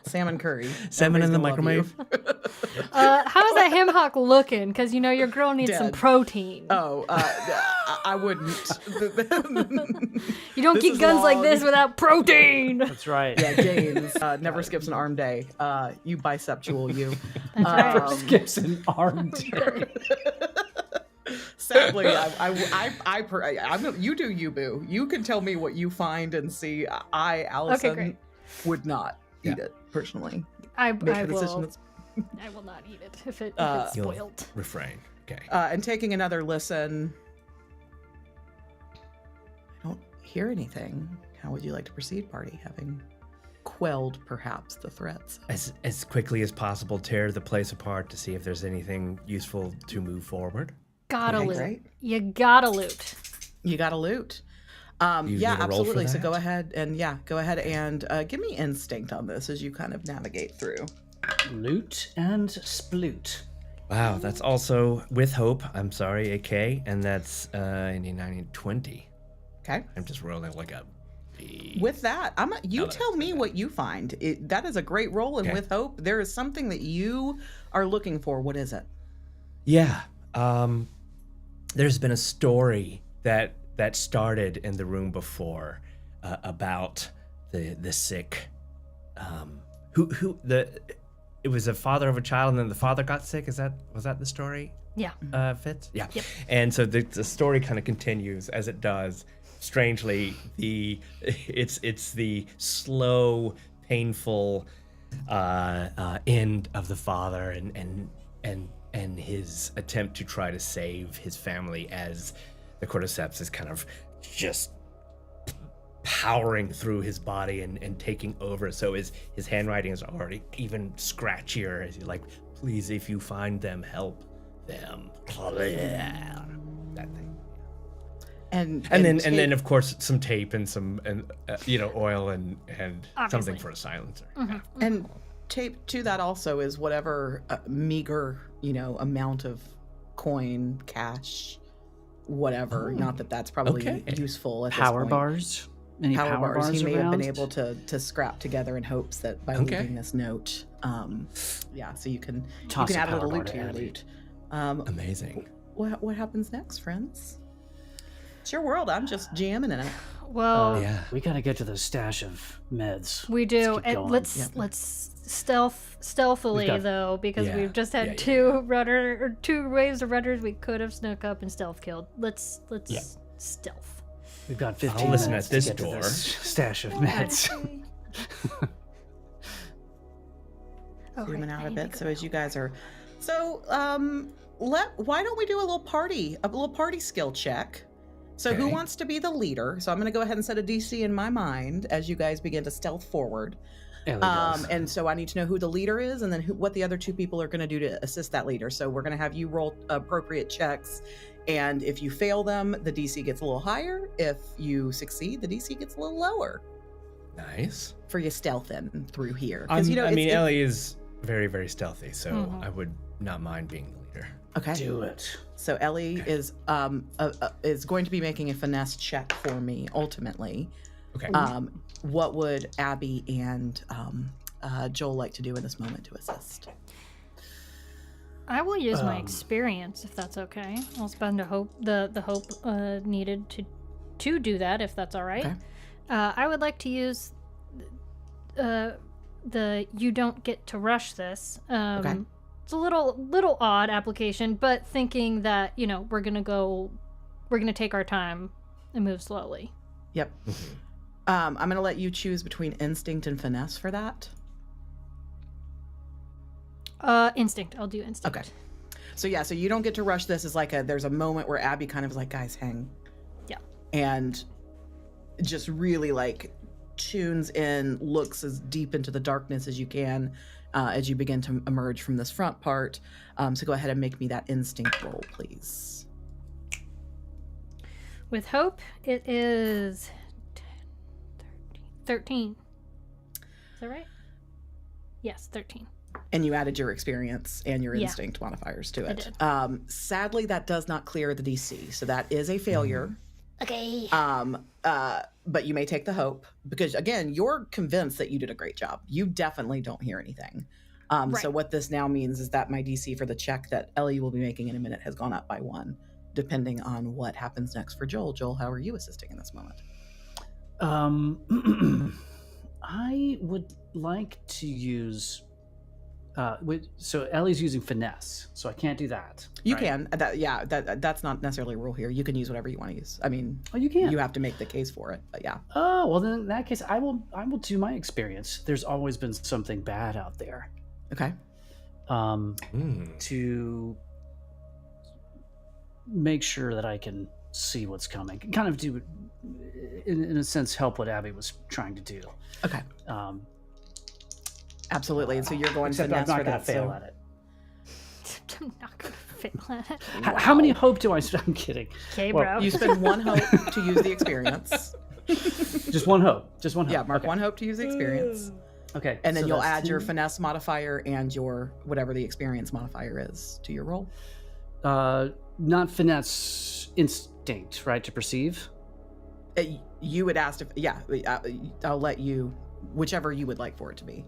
salmon curry. Salmon in the Everybody's gonna love microwave. How's that ham hock looking? Because you know your girl needs some Dead. protein. you. I wouldn't. You don't this keep is guns like long. this without protein. That's right. Yeah, James never skips an arm day. You bisexual, you. That's right. Skips an arm day. Sadly, you do you, boo. You can tell me what you find and see. Allison, great. would not eat it personally. I Make a decision will. that's I will not eat it if it's You'll spoiled. refrain. Okay. and taking another listen. I don't hear anything. How would you like to proceed, party? Having quelled perhaps the threats. As quickly as possible, tear the place apart to see if there's anything useful to move forward. Gotta Okay, loot. great. You gotta loot. You got to loot. You Yeah, need a roll for absolutely. So go that? ahead and give me instinct on this as you kind of navigate through. Loot and sploot. Wow, that's also with hope. I'm sorry, a K, and that's 20. Okay. I'm just rolling like a B. With that, you that's tell me what you find. That is a great roll, and Okay. with hope, there is something that you are looking for. What is it? Yeah. There's been a story that started in the room before about the sick. It was a father of a child, and then the father got sick. Was that the story? Yeah. Fitz? Yeah. Yep. And so the story kind of continues as it does. Strangely, it's the slow, painful end of the father and his attempt to try to save his family as the Cordyceps is kind of just powering through his body and taking over. So his handwriting is already even scratchier as he's like, please, if you find them, help them. That thing. And then of course some tape and some oil and Obviously. something for a silencer. Yeah. and tape to that also is whatever meager amount of coin, cash, whatever. Not that that's probably Okay. useful at Power this point. bars. Any power bars he may have been around? able to scrap together in hopes that by leaving this note, so you can Toss a add a power little bar loot to to your Abby. loot. Amazing. What happens next, friends? It's your world. I'm just jamming in it. Well, Yeah. We gotta get to the stash of meds. we do. keep And going. let's stealthily We've got- though, because Yeah, we've just had yeah. two waves of runners we could have snuck up and stealth killed. Let's Yeah. stealth. We've got 15 listen minutes at this to get door. to this stash of meds. Zooming out a bit. So as you guys are, why don't we do a little party skill check? So who Okay. wants to be the leader? So I'm going to go ahead and set a DC in my mind as you guys begin to stealth forward. Ellie does. And so I need to know who the leader is, and then what the other two people are going to do to assist that leader. So we're going to have you roll appropriate checks, and if you fail them, the DC gets a little higher. If you succeed, the DC gets a little lower Nice. for you stealthing through here. Because Ellie is very, very stealthy, so Mhm. I would not mind being the leader. okay. Do it. So Ellie is going to be making a finesse check for me ultimately. Okay. What would Abby and Joel like to do in this moment to assist? I will use my experience if that's okay. I'll spend the hope needed to do that if that's all right. Okay. I would like to use the you don't get to rush this. Okay. It's a little odd application, but thinking that we're gonna take our time and move slowly. Yep. I'm going to let you choose between instinct and finesse for that. Instinct. I'll do instinct. Okay. So yeah, so you don't get to rush this. Is like there's a moment where Abby kind of is like, guys, hang. Yeah. And just really like tunes in, looks as deep into the darkness as you can as you begin to emerge from this front part. So go ahead and make me that instinct roll, please. With hope, it is 13. Is that right? Yes, 13. And you added your experience and your Yeah. instinct modifiers to I it. did. Sadly, that does not clear the DC, so that is a failure. Okay. But you may take the hope because again, you're convinced that you did a great job. You definitely don't hear anything. So Right. what this now means is that my DC for the check that Ellie will be making in a minute has gone up by 1, depending on what happens next for Joel. Joel, how are you assisting in this moment? I would like to use. So Ellie's using finesse, so I can't do that. You right? can. That's not necessarily a rule here. You can use whatever you want to use. I mean, Oh, you can. you have to make the case for it. But yeah. Oh well, then in that case, I will do my experience. There's always been something bad out there. Okay. To make sure that I can see what's coming, kind of do, in a sense, help what Abby was trying to do. Okay. Absolutely. And so you're going Except I'm finesse not for going that. to fail So at it. I'm not gonna fail at it. How many hope do I? I'm kidding. Okay, Well, bro. you spend 1 hope to use the experience. Just one hope. Just one hope. Yeah, mark Okay. 1 hope to use the experience. Okay. And then so you'll that's add your 2. finesse modifier and your whatever the experience modifier is to your roll. Not finesse, instinct, right? To perceive. You had asked if, I'll let you, whichever you would like for it to be.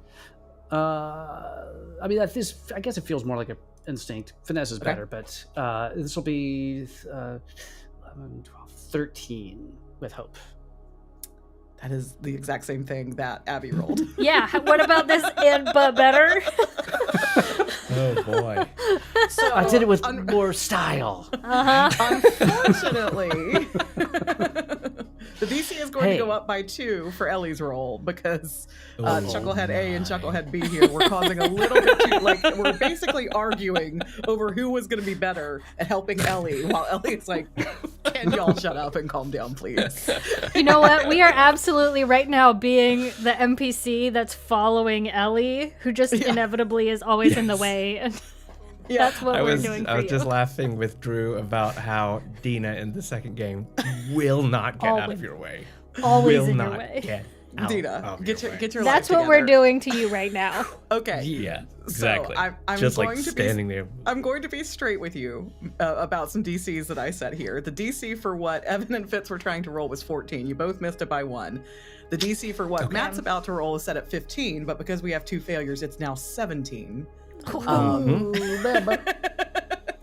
I mean, I guess it feels more like an instinct. Finesse is Okay. better, but this will be 11, 12, 13 with hope. That is the exact same thing that Abby rolled. Yeah. What about this but better? Oh boy. So I did it with more style. Unfortunately, the DC is going Hey. to go up by 2 for Ellie's roll because Oh Chucklehead A and my. Chucklehead B here were causing a little bit too, we're basically arguing over who was going to be better at helping Ellie, while Ellie's like, "Can y'all shut up and calm down, please?" You know what? We are absolutely right now being the NPC that's following Ellie, who just inevitably is always in the way. And Yeah. that's what I we're was doing for I was you. just laughing with Drew about how Dina in the second game will not get out Always. of your way. Always will in your not way. get Dina, of get your your way. get your That's life what we're together. doing to you right now. Okay. Yeah, exactly. So I'm just going like to standing there. I'm going to be straight with you about some DCs that I set here. The DC for what Evan and Fitz were trying to roll was 14. You both missed it by 1. The DC for what Matt's about to roll is set at 15, but because we have 2 failures, it's now 17. Ooh, baby. Could have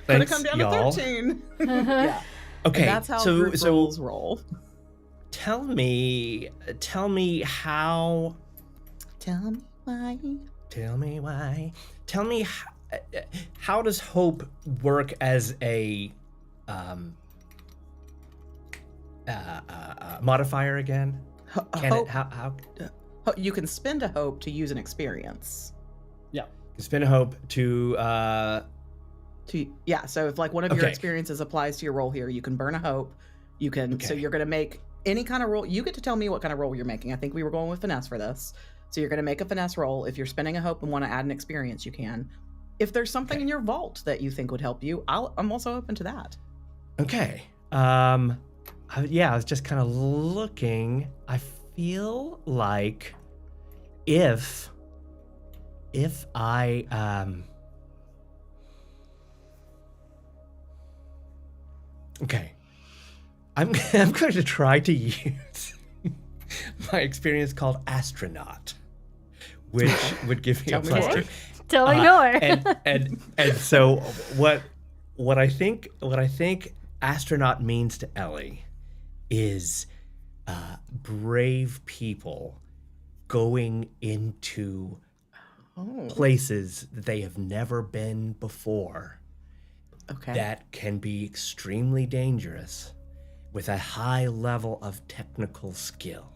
Thanks, come down y'all. to 13. Yeah. Okay, And that's how so group rolls roll. tell me how. Tell me why. Tell me why. Tell me how does hope work as a modifier again? Can Hope, it how you can spend a hope to use an experience. spin a hope to Yeah, so if like one of your Okay. experiences applies to your roll here, you can burn a hope. You can so Okay. you're gonna make any kind of roll. You get to tell me what kind of roll you're making. I think we were going with finesse for this. So you're gonna make a finesse roll. If you're spending a hope and want to add an experience, you can. If there's something in your vault that you think would help you, I'm also open to that. Okay. Yeah, I was just kind of looking. I feel like if I okay, I'm going to try to use my experience called astronaut, which would give me a Tell me plus more. 2. Tell me more. and so what I think astronaut means to Ellie is brave people going into places that they have never been before Okay. that can be extremely dangerous with a high level of technical skill.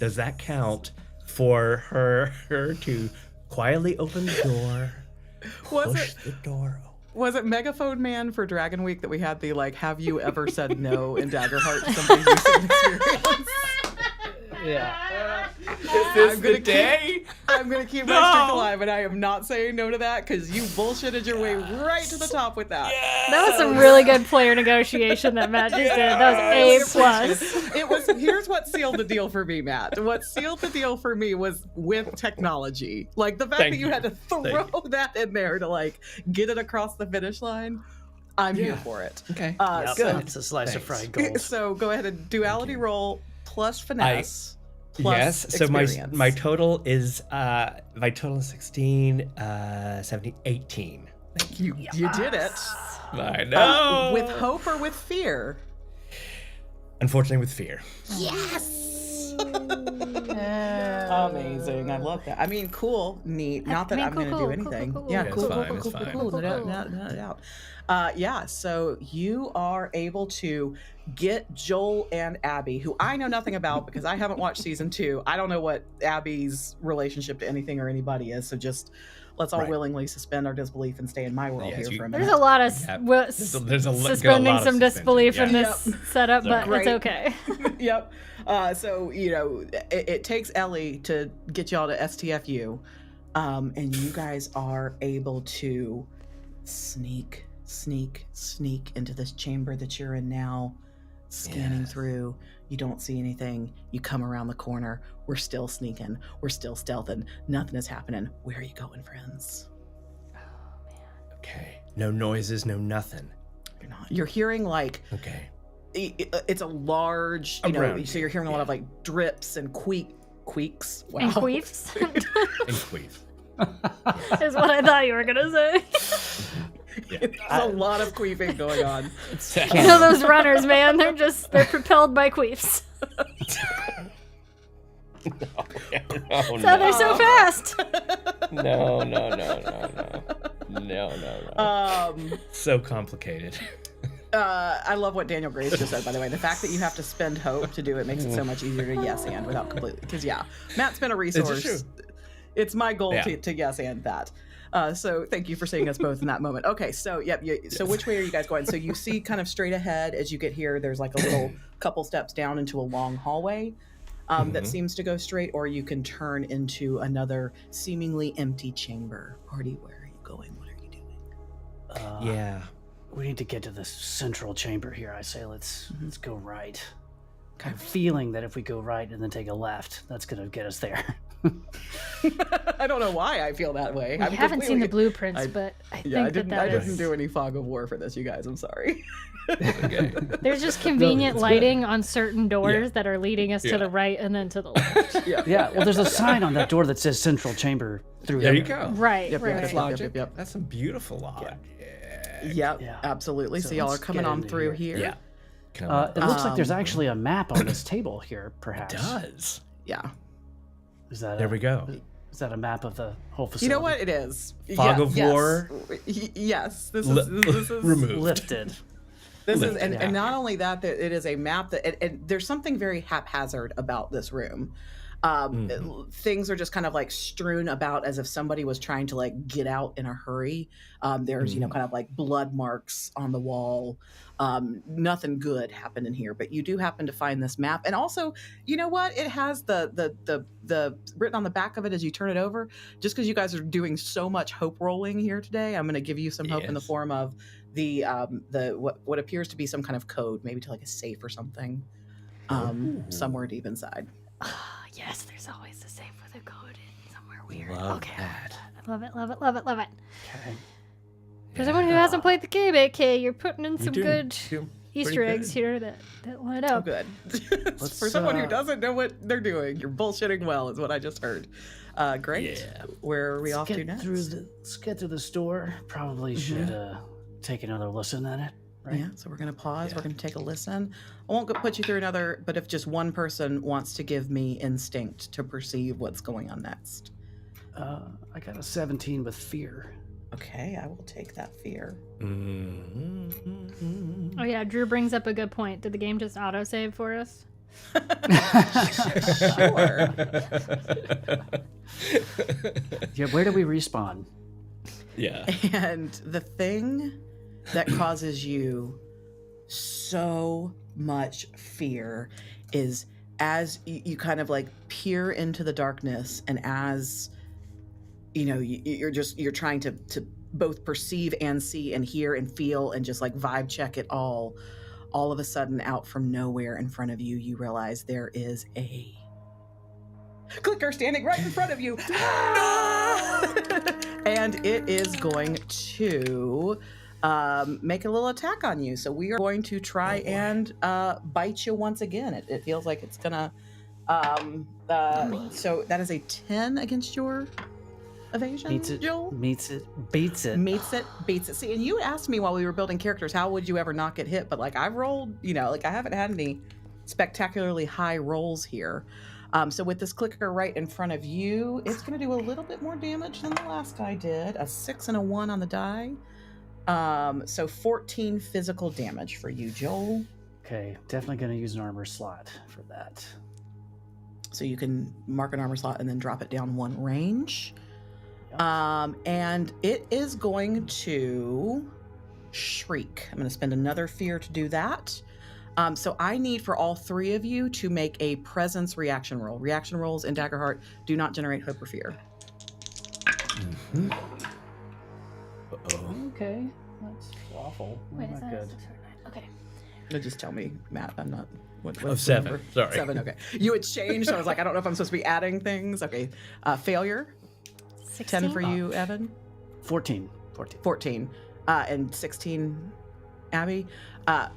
Does that count for her to quietly open the door, Was push it the door open? was it Megaphone Man for Dragon Week that we had the like have you ever said no in Daggerheart to somebody's recent experience? Yeah. Is this I'm gonna the day? I'm gonna keep my streak alive, and I am not saying no to that because you bullshitted your way right to the top with that. That was some really good player negotiation that Matt just did. That was A+. It was. Here's what sealed the deal for me, Matt. What sealed the deal for me was with technology, like the fact Thank that you had to you. throw that in there to like get it across the finish line. I'm here for it. Okay. Yep, So, it's a slice of Thanks. fried gold. so go ahead and duality roll plus finesse. Plus Yes, so experience. my total is 16, 17, 18. you did it. I know. With hope or with fear? Unfortunately, with fear. Amazing. I love that. I mean, cool, neat. Not that I mean, I'm going to cool, do cool, anything. cool, cool, Yeah, cool. cool, It's cool, fine, cool, it's cool, fine. cool, no doubt, no doubt. Yeah, so you are able to get Joel and Abby, who I know nothing about because I haven't watched season 2. I don't know what Abby's relationship to anything or anybody is, so just let's all Right. willingly suspend our disbelief and stay in my world Yes, here you- for a There's minute. a lot of Yeah. suspending lot of some suspension, disbelief in yeah. this setup, but Great. it's okay. Yep. So, you know, it takes Ellie to get y'all to STFU, and you guys are able to sneak into this chamber that you're in now, scanning Yes. through. You don't see anything. You come around the corner. We're still sneaking. We're still stealthing. Nothing is happening. Where are you going, friends? Okay. No noises, no nothing. You're not. You're hearing like Okay. it's a large, you know, Around so you're hearing a lot yeah. of like drips and queeks. Wow. And queefs And queef. is what I thought you were gonna say. There's a lot of queefing going on. You know those runners, man? They're propelled by queefs. Oh, So they're so fast. No. So complicated. I love what Daniel Graves just said, by the way. The fact that you have to spend hope to do it makes it so much easier to yes and without completely. Because, yeah, Matt spent a resource. true. It's my goal Yeah. to yes and that. So thank you for seeing us both in that moment. Okay, so, yep. So which way are you guys going? So you see kind of straight ahead as you get here, there's like a little couple steps down into a long hallway that seems to go straight, or you can turn into another seemingly empty chamber. Party, where are you going? What are you doing? Yeah. We need to get to this central chamber here. I say let's go right. kind of feeling that if we go right and then take a left, that's going to get us there. I don't know why I feel that way. We haven't seen the blueprints, but I think I that didn't do any fog of war for this, you guys. I'm sorry. Okay. There's just convenient it's lighting on certain doors Yeah. that are leading us to Yeah. the right and then to the left. Yeah, well, there's a sign on that door that says central chamber through There here. you go. Right, Yep, right. yep, That's yep, logic. yep. That's some beautiful logic. Yep, Yeah. absolutely. So, So y'all are let's coming get on into through here. here. Yeah. Come It looks like there's Um, actually a map on this table here, perhaps. It does. Yeah. Is that There we go. Is that a map of the whole facility? You know what? It is. Fog of war. Yes. This Li- is removed. Lifted. This is, Lifted, and not only that, it is a map that, and there's something very haphazard about this room. Things are just kind of like strewn about as if somebody was trying to like get out in a hurry. There's, you know, kind of like blood marks on the wall. Nothing good happened in here, but you do happen to find this map. And also, you know what? It has the written on the back of it as you turn it over. Just because you guys are doing so much hope rolling here today, I'm going to give you some hope in the Yes. form of the what appears to be some kind of code, maybe to like a safe or something, somewhere deep inside. Yes, there's always a safe with a code in somewhere weird. Love okay. that. I love it, love it, love it, love it. Okay. For someone who hasn't played the game, AK, you're putting in some doing- good doing Easter pretty eggs good. here that line Oh, up. good. Let's, For someone who uh, doesn't know what they're doing, you're bullshitting well, is what I just heard. Great. Yeah. Where are we off to Get next? let's get through the store. Probably should take another listen at it. Right? Yeah, so we're going to pause. We're going to take a listen. I won't put you through another, but if just one person wants to give me instinct to perceive what's going on next. I got a 17 with fear. Okay, I will take that fear. Mm-hmm. Oh yeah, Drew brings up a good point. Did the game just autosave for us? Sure. Yeah, where do we respawn? Yeah. And the thing that causes you so much fear is as you kind of like peer into the darkness, and as you know, you're trying to both perceive and see and hear and feel and just like vibe check it all of a sudden, out from nowhere in front of you, you realize there is a clicker standing right in front of you. And it is going to make a little attack on you. So we are going to try and bite you once again. It feels like it's gonna so that is a 10 against your evasion. Meets it, Joel? meets it, beats it. Meets it, beats it. See, and you asked me while we were building characters, how would you ever not get hit? But like I've rolled, you know, like I haven't had any spectacularly high rolls here. So with this clicker right in front of you, it's going to do a little bit more damage than the last guy did. A 6 and a 1 on the die. So 14 physical damage for you, Joel. Okay, definitely going to use an armor slot for that. So you can mark an armor slot and then drop it down 1 range. Yep. And it is going to shriek. I'm going to spend another fear to do that. So I need for all 3 of you to make a presence reaction roll. Reaction rolls in Daggerheart do not generate hope or fear. Mm-hmm. Uh-oh. Okay, that's awful. Wait, Not is that good. 6 or 9? Okay. Just tell me, Matt. I'm not. What's 7. the number? Sorry. 7. Okay. You had changed, so I was like, I don't know if I'm supposed to be adding things. Okay. Failure. 16? 10 for you, Evan. 14. 14. And 16, Abby.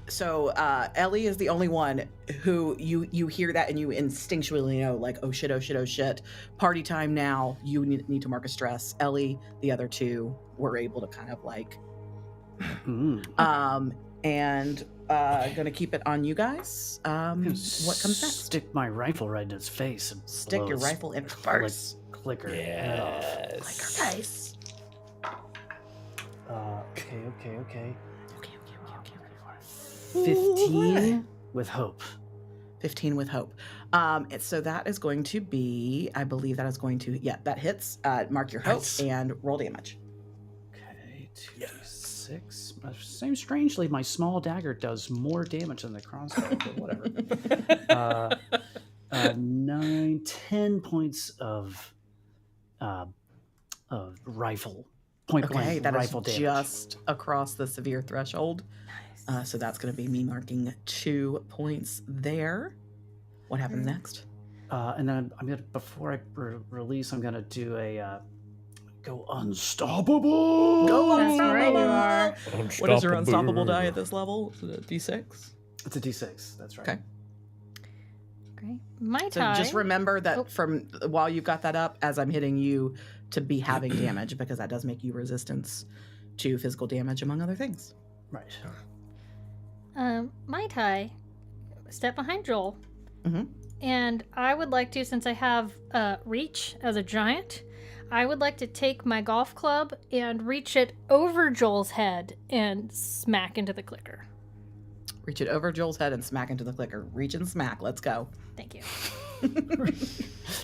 So Ellie is the only one who you hear that and you instinctually know, like, oh shit, oh shit, oh shit. Party time now. You need to mark a stress. Ellie, the other 2 were able to kind of like, and gonna keep it on you guys. What comes next? Stick my rifle right in his face and Stick blow your his rifle in first. clicker head off. Yes. Nice. Okay. Okay. 15 with hope. 15 with hope. So that is going to be, I believe that is going to, yeah, that hits. Mark your hope Nice. and roll damage. Okay, 2d6. Same strangely, my small dagger does more damage than the crossbow, but whatever. 9, 10 points of rifle. Point Okay, blank that is rifle damage. just across the severe threshold. Nice. So that's going to be me marking 2 points there. What happens next? And then I'm gonna, before I release, I'm gonna do a go unstoppable. Go That's right, you are. What is your unstoppable die at this level? Is it a D6? It's a D6. That's right. Okay. Great. My So tie. just remember that from while you've got that up, as I'm hitting you, to be having damage, because that does make you resistance to physical damage, among other things. Right. My tie. Step behind Joel. Mm-hmm. And I would like to, since I have reach as a giant, I would like to take my golf club and reach it over Joel's head and smack into the clicker. Reach it over Joel's head and smack into the clicker. Reach and smack. Let's go. Thank you.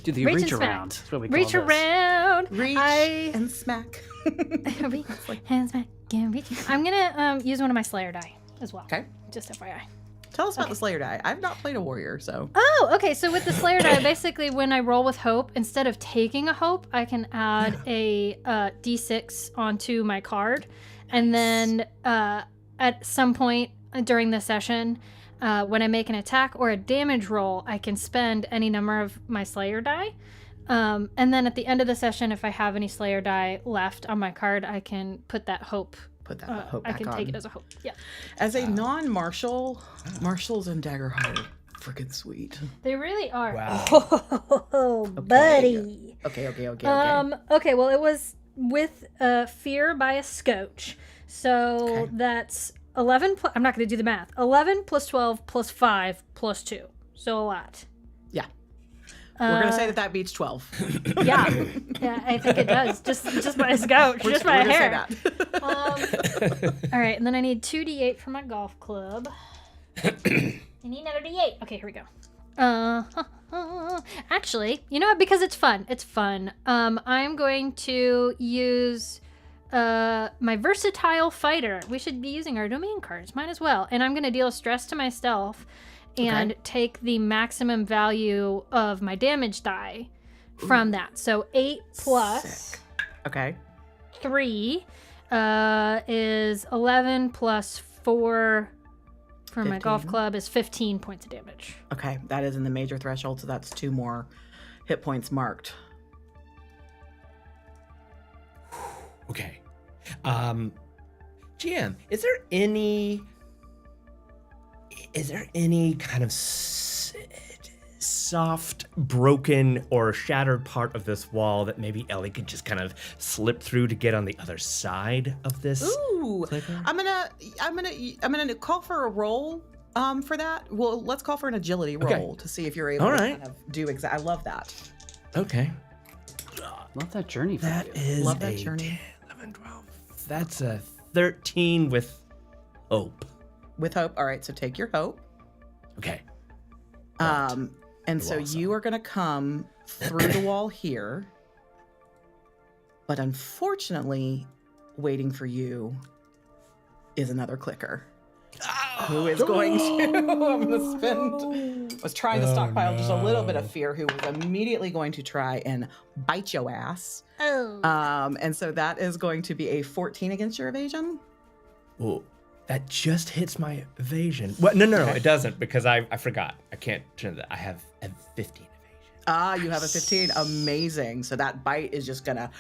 Do the Reach reach and smack. around. That's what we call Reach this. around. Reach I and smack. reach and smack and reach. I'm gonna use one of my Slayer die as well. Okay. Just FYI. Tell us about the Slayer die. I've not played a warrior, so. Oh, okay. So with the Slayer die, basically when I roll with hope, instead of taking a hope, I can add a D6 onto my card, and then at some point during the session, when I make an attack or a damage roll, I can spend any number of my Slayer die. And then at the end of the session, if I have any Slayer die left on my card, I can put that hope. Put that hope I back can on. take it as a hope. Yeah. As a non-martial, marshals and Daggerheart are freaking sweet. They really are. Wow. Oh, buddy. Okay. Okay, well, it was with fear by a scotch. So Okay. that's 11. I'm not going to do the math. 11 plus 12 plus 5 plus 2. So a lot. Yeah. We're going to say that beats 12. Yeah. Yeah, I think it does. Just by a scotch. Just by a gonna hair. say that. All right, and then I need 2d8 for my golf club. I need another d8. Okay, here we go. Actually, you know what? Because it's fun. It's fun. I'm going to use my versatile fighter. We should be using our domain cards. Might as well. And I'm going to deal stress to my stealth and take the maximum value of my damage die from that. So 8 plus Sick. Okay. 3 is 11 plus 4 for my golf 15. club is 15 points of damage. Okay. That is in the major threshold, so that's 2 more hit points marked. Okay. GM, is there any kind of soft, broken, or shattered part of this wall that maybe Ellie could just kind of slip through to get on the other side of this? Ooh. clicker? I'm gonna call for a roll for that. Well, let's call for an agility roll to see if you're able All to right. kind of do I love that. Okay. Love that journey for That you. is Love that a journey. 10, 11, 12. That's a 13 with hope. With hope. All right, so take your hope. Okay. And so You're awesome. you are going to come through the wall here. But unfortunately, waiting for you is another clicker. Who is going to, I'm going to spend, was trying to stockpile just a little bit of fear, who was immediately going to try and bite your ass. Oh. And so that is going to be a 14 against your evasion. Oh, that just hits my evasion. What? No, it doesn't, because I forgot. I can't turn that. I have a 15 evasion. You have a 15. Amazing. So that bite is just gonna,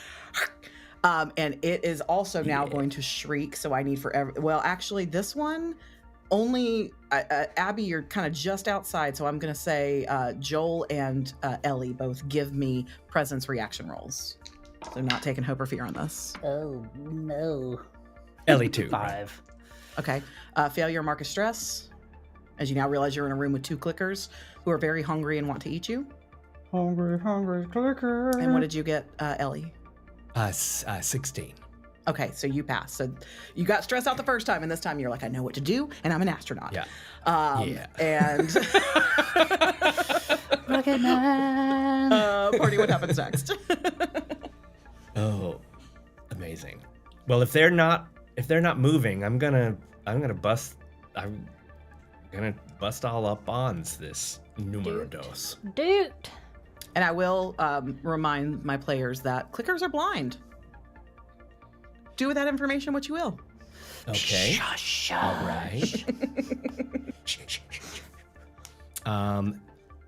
and it is also now going to shriek. So I need for well, actually, this one only Abby, you're kind of just outside. So I'm gonna say Joel and Ellie both give me presence reaction rolls. So not taking hope or fear on this. Oh, no. Ellie too. 5. Okay. Failure, mark of stress. As you now realize you're in a room with 2 clickers who are very hungry and want to eat you. Hungry clicker. And what did you get, Ellie? 16. Okay, so you pass. So you got stressed out the first time, and this time you're like, I know what to do, and I'm an astronaut. Yeah. Yeah. And Rocket Man. Party, what happens next? Oh, amazing. Well, if they're not moving, I'm gonna bust all up on this numero dos. Dude. And I will remind my players that clickers are blind. Do with that information what you will. Okay. Shush. All right.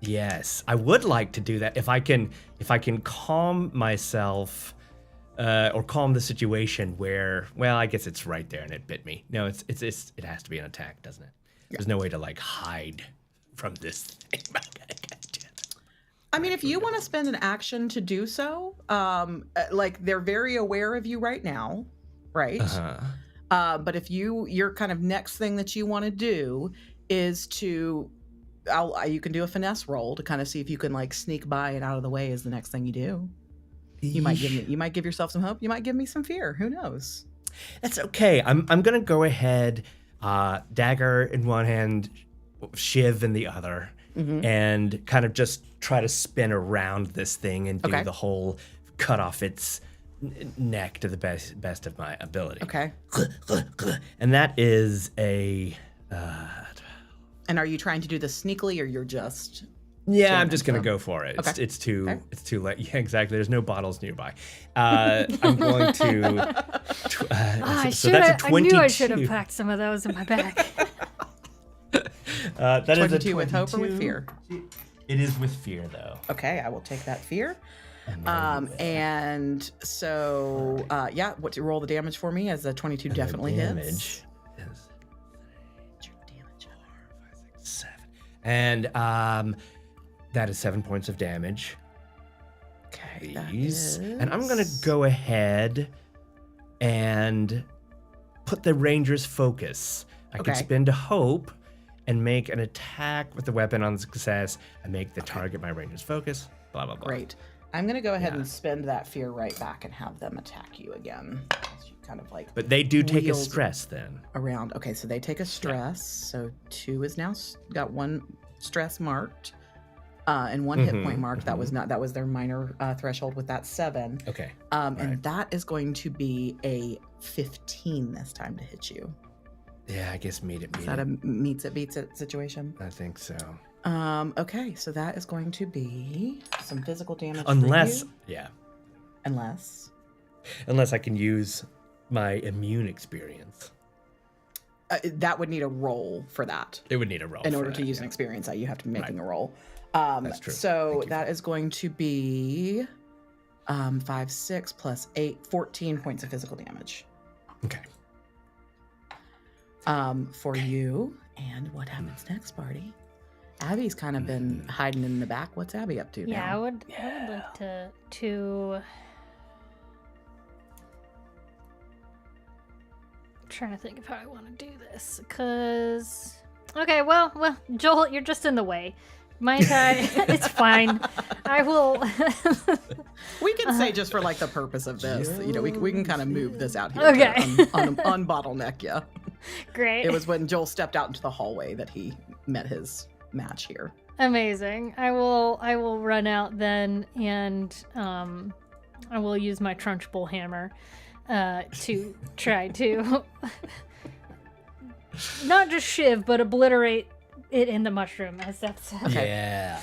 Yes, I would like to do that if I can calm myself or calm the situation where, well, I guess it's right there and it bit me. No, it has to be an attack, doesn't it? Yeah. There's no way to like hide from this thing. I mean, if you want to spend an action to do so, like they're very aware of you right now, right? But if your kind of next thing that you want to do is to, you can do a finesse roll to kind of see if you can like sneak by and out of the way is the next thing you do. You might give yourself some hope. You might give me some fear. Who knows? That's okay. I'm gonna go ahead, dagger in one hand, shiv in the other. And kind of just try to spin around this thing and do the whole cut off its neck to the best of my ability. Okay. And that is a... and are you trying to do this sneakily or you're just... Yeah, I'm just going to go for it. It's too late. Yeah, exactly. There's no bottles nearby. I'm going to... I knew I should have packed some of those in my bag. That 22 is a 22 with hope or with fear? It is with fear, though. Okay, I will take that fear. And so, what to roll the damage for me as a 22 and definitely hits. Damage is 4, 5, 6, 7. And that is 7 points of damage. Okay, and I'm gonna go ahead and put the ranger's focus. I can spend a hope and make an attack with the weapon on success and make the target my ranger's focus. Blah blah blah. Great. I'm gonna go ahead and spend that fear right back and have them attack you again. You kind of like. But they do take a stress then. Around. Okay, so they take a stress. So 2 is now got 1 stress marked. And 1 hit point marked. That was their minor threshold with that 7. Okay. And that is going to be a 15 this time to hit you. Yeah, I guess meet it. Is that a meets it beats it situation? I think so. Okay, so that is going to be some physical damage. Unless, for you. Unless I can use my immune experience. That would need a roll for that. It would need a roll in order to use an experience. You have to be making a roll. That's true. So that is going to be 5, 6 plus 8, 14 points of physical damage. Okay. For you. And what happens next, Barty? Abby's kind of been hiding in the back. What's Abby up to now? I would like to I'm trying to think of how I want to do this, because well, Joel, you're just in the way. Might I? It's fine. I will. We can say just for like the purpose of this, we can kind of move this out here. Okay. Unbottleneck you. Great. It was when Joel stepped out into the hallway that he met his match here. Amazing. I will run out then, and I will use my Trunchbull hammer to try to not just shiv, but obliterate it in the mushroom, as Seth said. Okay. Yeah.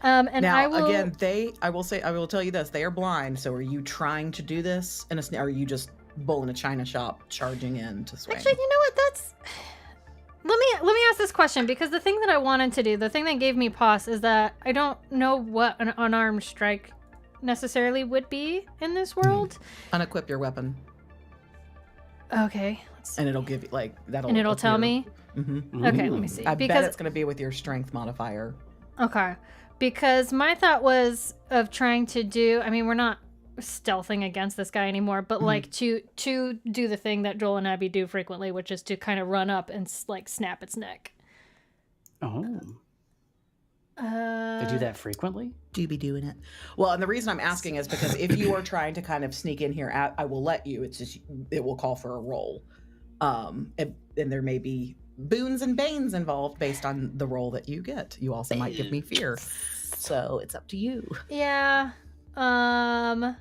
And now, I will... again, I will tell you this, they are blind, so are you trying to do this or are you just bull in a china shop charging in to swing? Actually, you know what? Let me ask this question, because the thing that I wanted to do, the thing that gave me pause, is that I don't know what an unarmed strike necessarily would be in this world. Unequip your weapon. Okay. And it'll give you that'll. And it'll tell me. Mm-hmm. Okay, let me see. I bet it's going to be with your strength modifier. Okay, because my thought was of trying to do. I mean, we're not stealthing against this guy anymore, but like to do the thing that Joel and Abby do frequently, which is to kind of run up and like snap its neck. Oh. They do that frequently? Do you be doing it? Well, and the reason I'm asking is because if you are trying to kind of sneak in here, I will let you. It's just it will call for a roll, and there may be boons and banes involved based on the roll that you get. You also might give me fear, so it's up to you. Yeah. Yeah,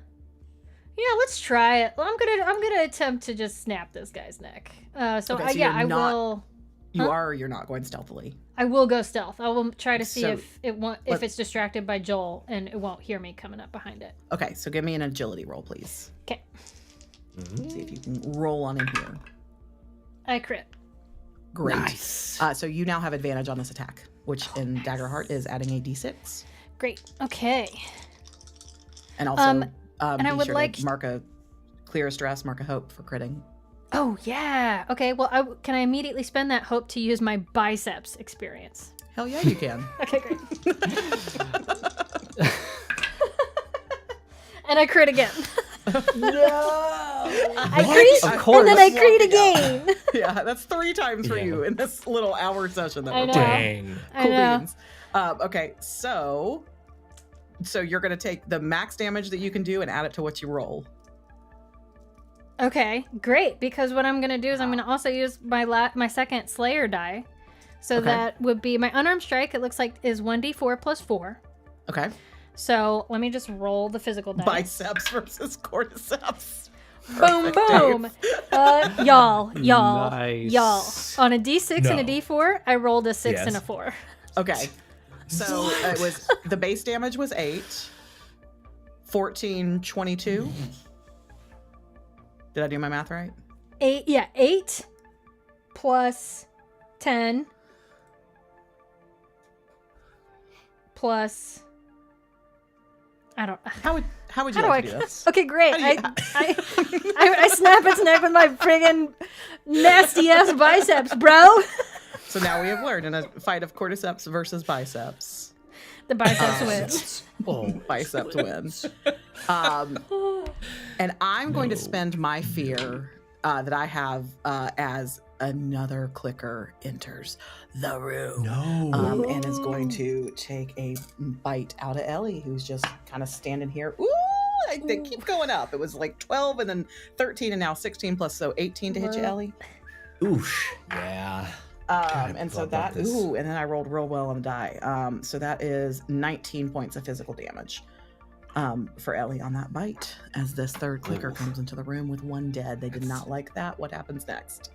let's try it. I'm gonna attempt to just snap this guy's neck. I will. You are or you're not going stealthily? I will go stealth. I will try to see if it's distracted by Joel and it won't hear me coming up behind it. Okay, so give me an agility roll, please. Okay. See if you can roll on in here. I crit. Great. Nice. So you now have advantage on this attack, which in Daggerheart is adding a d6. Great. Okay. And also, and I be would sure like to mark a clear a stress, mark a hope for critting. Oh, yeah. Okay, well, can I immediately spend that hope to use my biceps experience? Hell yeah, you can. Okay, great. And I crit again. No. I crit, Of course. and then I crit again. Yeah, that's 3 times for Yeah. you in this little hour session that I we're know. playing. Dang. I Cool know. beans. Okay, so you're gonna take the max damage that you can do and add it to what you roll. Okay, great. Because what I'm gonna do is I'm gonna also use my second Slayer die. So Okay. that would be my unarmed strike. It looks like is 1d4 plus 4. Okay. So let me just roll the physical die. Biceps versus cordyceps. Boom, Perfect, boom. Dave. Y'all. Nice. On a d6 and a No. d4, I rolled a 6 and a Yes. 4. Okay. So it was the base damage was 8, 14, 22. Did I do my math right? 8 plus 10 plus I don't. How would you How do like I? to do this? Okay, great. How do you- I snap its neck with my friggin' nasty ass biceps, bro. So now we have learned in a fight of cordyceps versus biceps. The biceps wins. Oh, Biceps wins. And I'm going to spend my fear that I have as another clicker enters the room. No. And is going to take a bite out of Ellie, who's just kind of standing here. Ooh, they keep going up. It was like 12 and then 13 and now 16 plus, so 18 to hit you, Whoa. Ellie. Oosh. Yeah. And so love that, this. ooh, and then I rolled real well on the die. So that is 19 points of physical damage for Ellie on that bite. As this third clicker comes into the room with 1 dead. They did not like that. What happens next?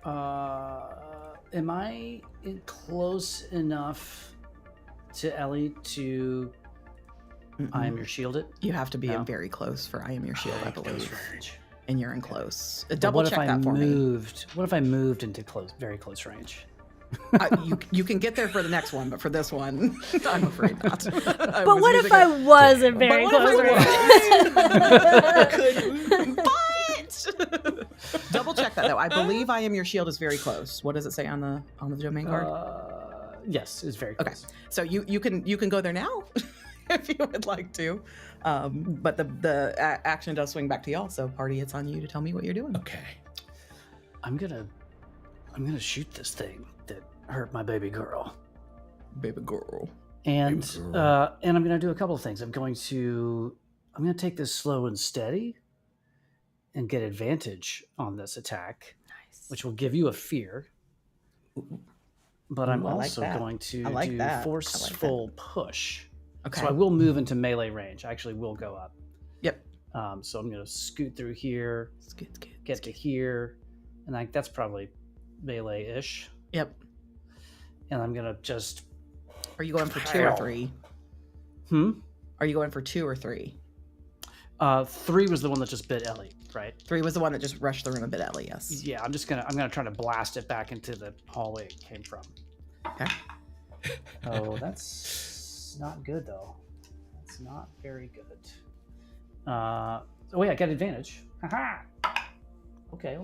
Am I close enough to Ellie to I am your shield it? You have to be No. in very close for I am your shield, I Close believe. range. And you're in close. But Double what if check I that for me. moved? What if I moved into very close range? You can get there for the next one, but for this one, I'm afraid not. But what if I was in very close range? But double check that though. I believe I am your shield is very close. What does it say on the domain card? Yes, it's very Okay, close. so you can go there now if you would like to. But the action does swing back to y'all. So party, it's on you to tell me what you're doing. Okay. I'm gonna shoot this thing that hurt my baby girl. Baby girl. And Baby girl. and I'm gonna do a couple of things. I'm gonna take this slow and steady and get advantage on this attack, which will give you a fear. But I'm Ooh, I like also that. going to I like do that. I like forceful push. Okay. So I will move into melee range. I actually will go up. Yep. So I'm gonna scoot through here, Scoot. get to here, and that's probably melee-ish. Yep. And I'm gonna just Are you going for 2 or 3? Are you going for 2 or 3? 3 was the one that just bit Ellie, right? 3 was the one that just rushed the room a bit, Ellie. Yes. Yeah, I'm gonna try to blast it back into the hallway it came from. Okay. Oh, that's not good though. That's not very good. Oh wait, I got advantage. Haha. Okay.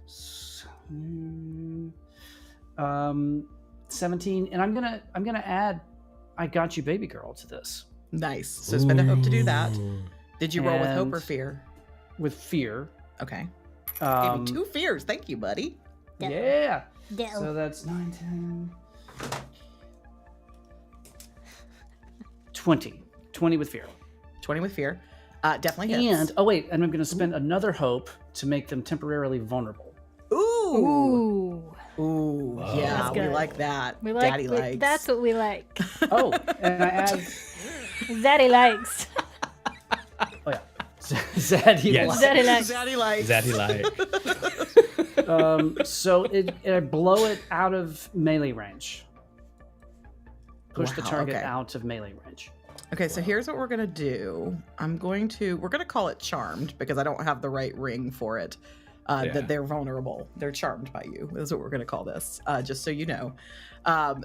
S- 17, and I'm gonna add I got you baby girl to this Nice. So spend a hope to do that. Ooh. Did you roll with hope or And- fear? with fear. Okay. Gave me 2 Um, fears. Thank you, buddy. yeah. Yeah. So that's 9, 10, 20. 20 with fear. 20 with fear. Definitely hits. And oh wait, and I'm gonna spend another hope to make them temporarily vulnerable. Ooh. Ooh. Ooh. Wow. Yeah, That's we good. like that. We like Daddy likes. That's what we like. Oh, and I add Daddy likes. oh yeah. Zaddy Yes. likes. Daddy likes. Daddy likes. Zaddy like. So I blow it out of melee range. Push the Wow, target okay. out of melee range. Okay, so here's what we're gonna do. We're gonna call it charmed because I don't have the right ring for it. That they're vulnerable. They're charmed by you. Is what we're gonna call this. Just so you know.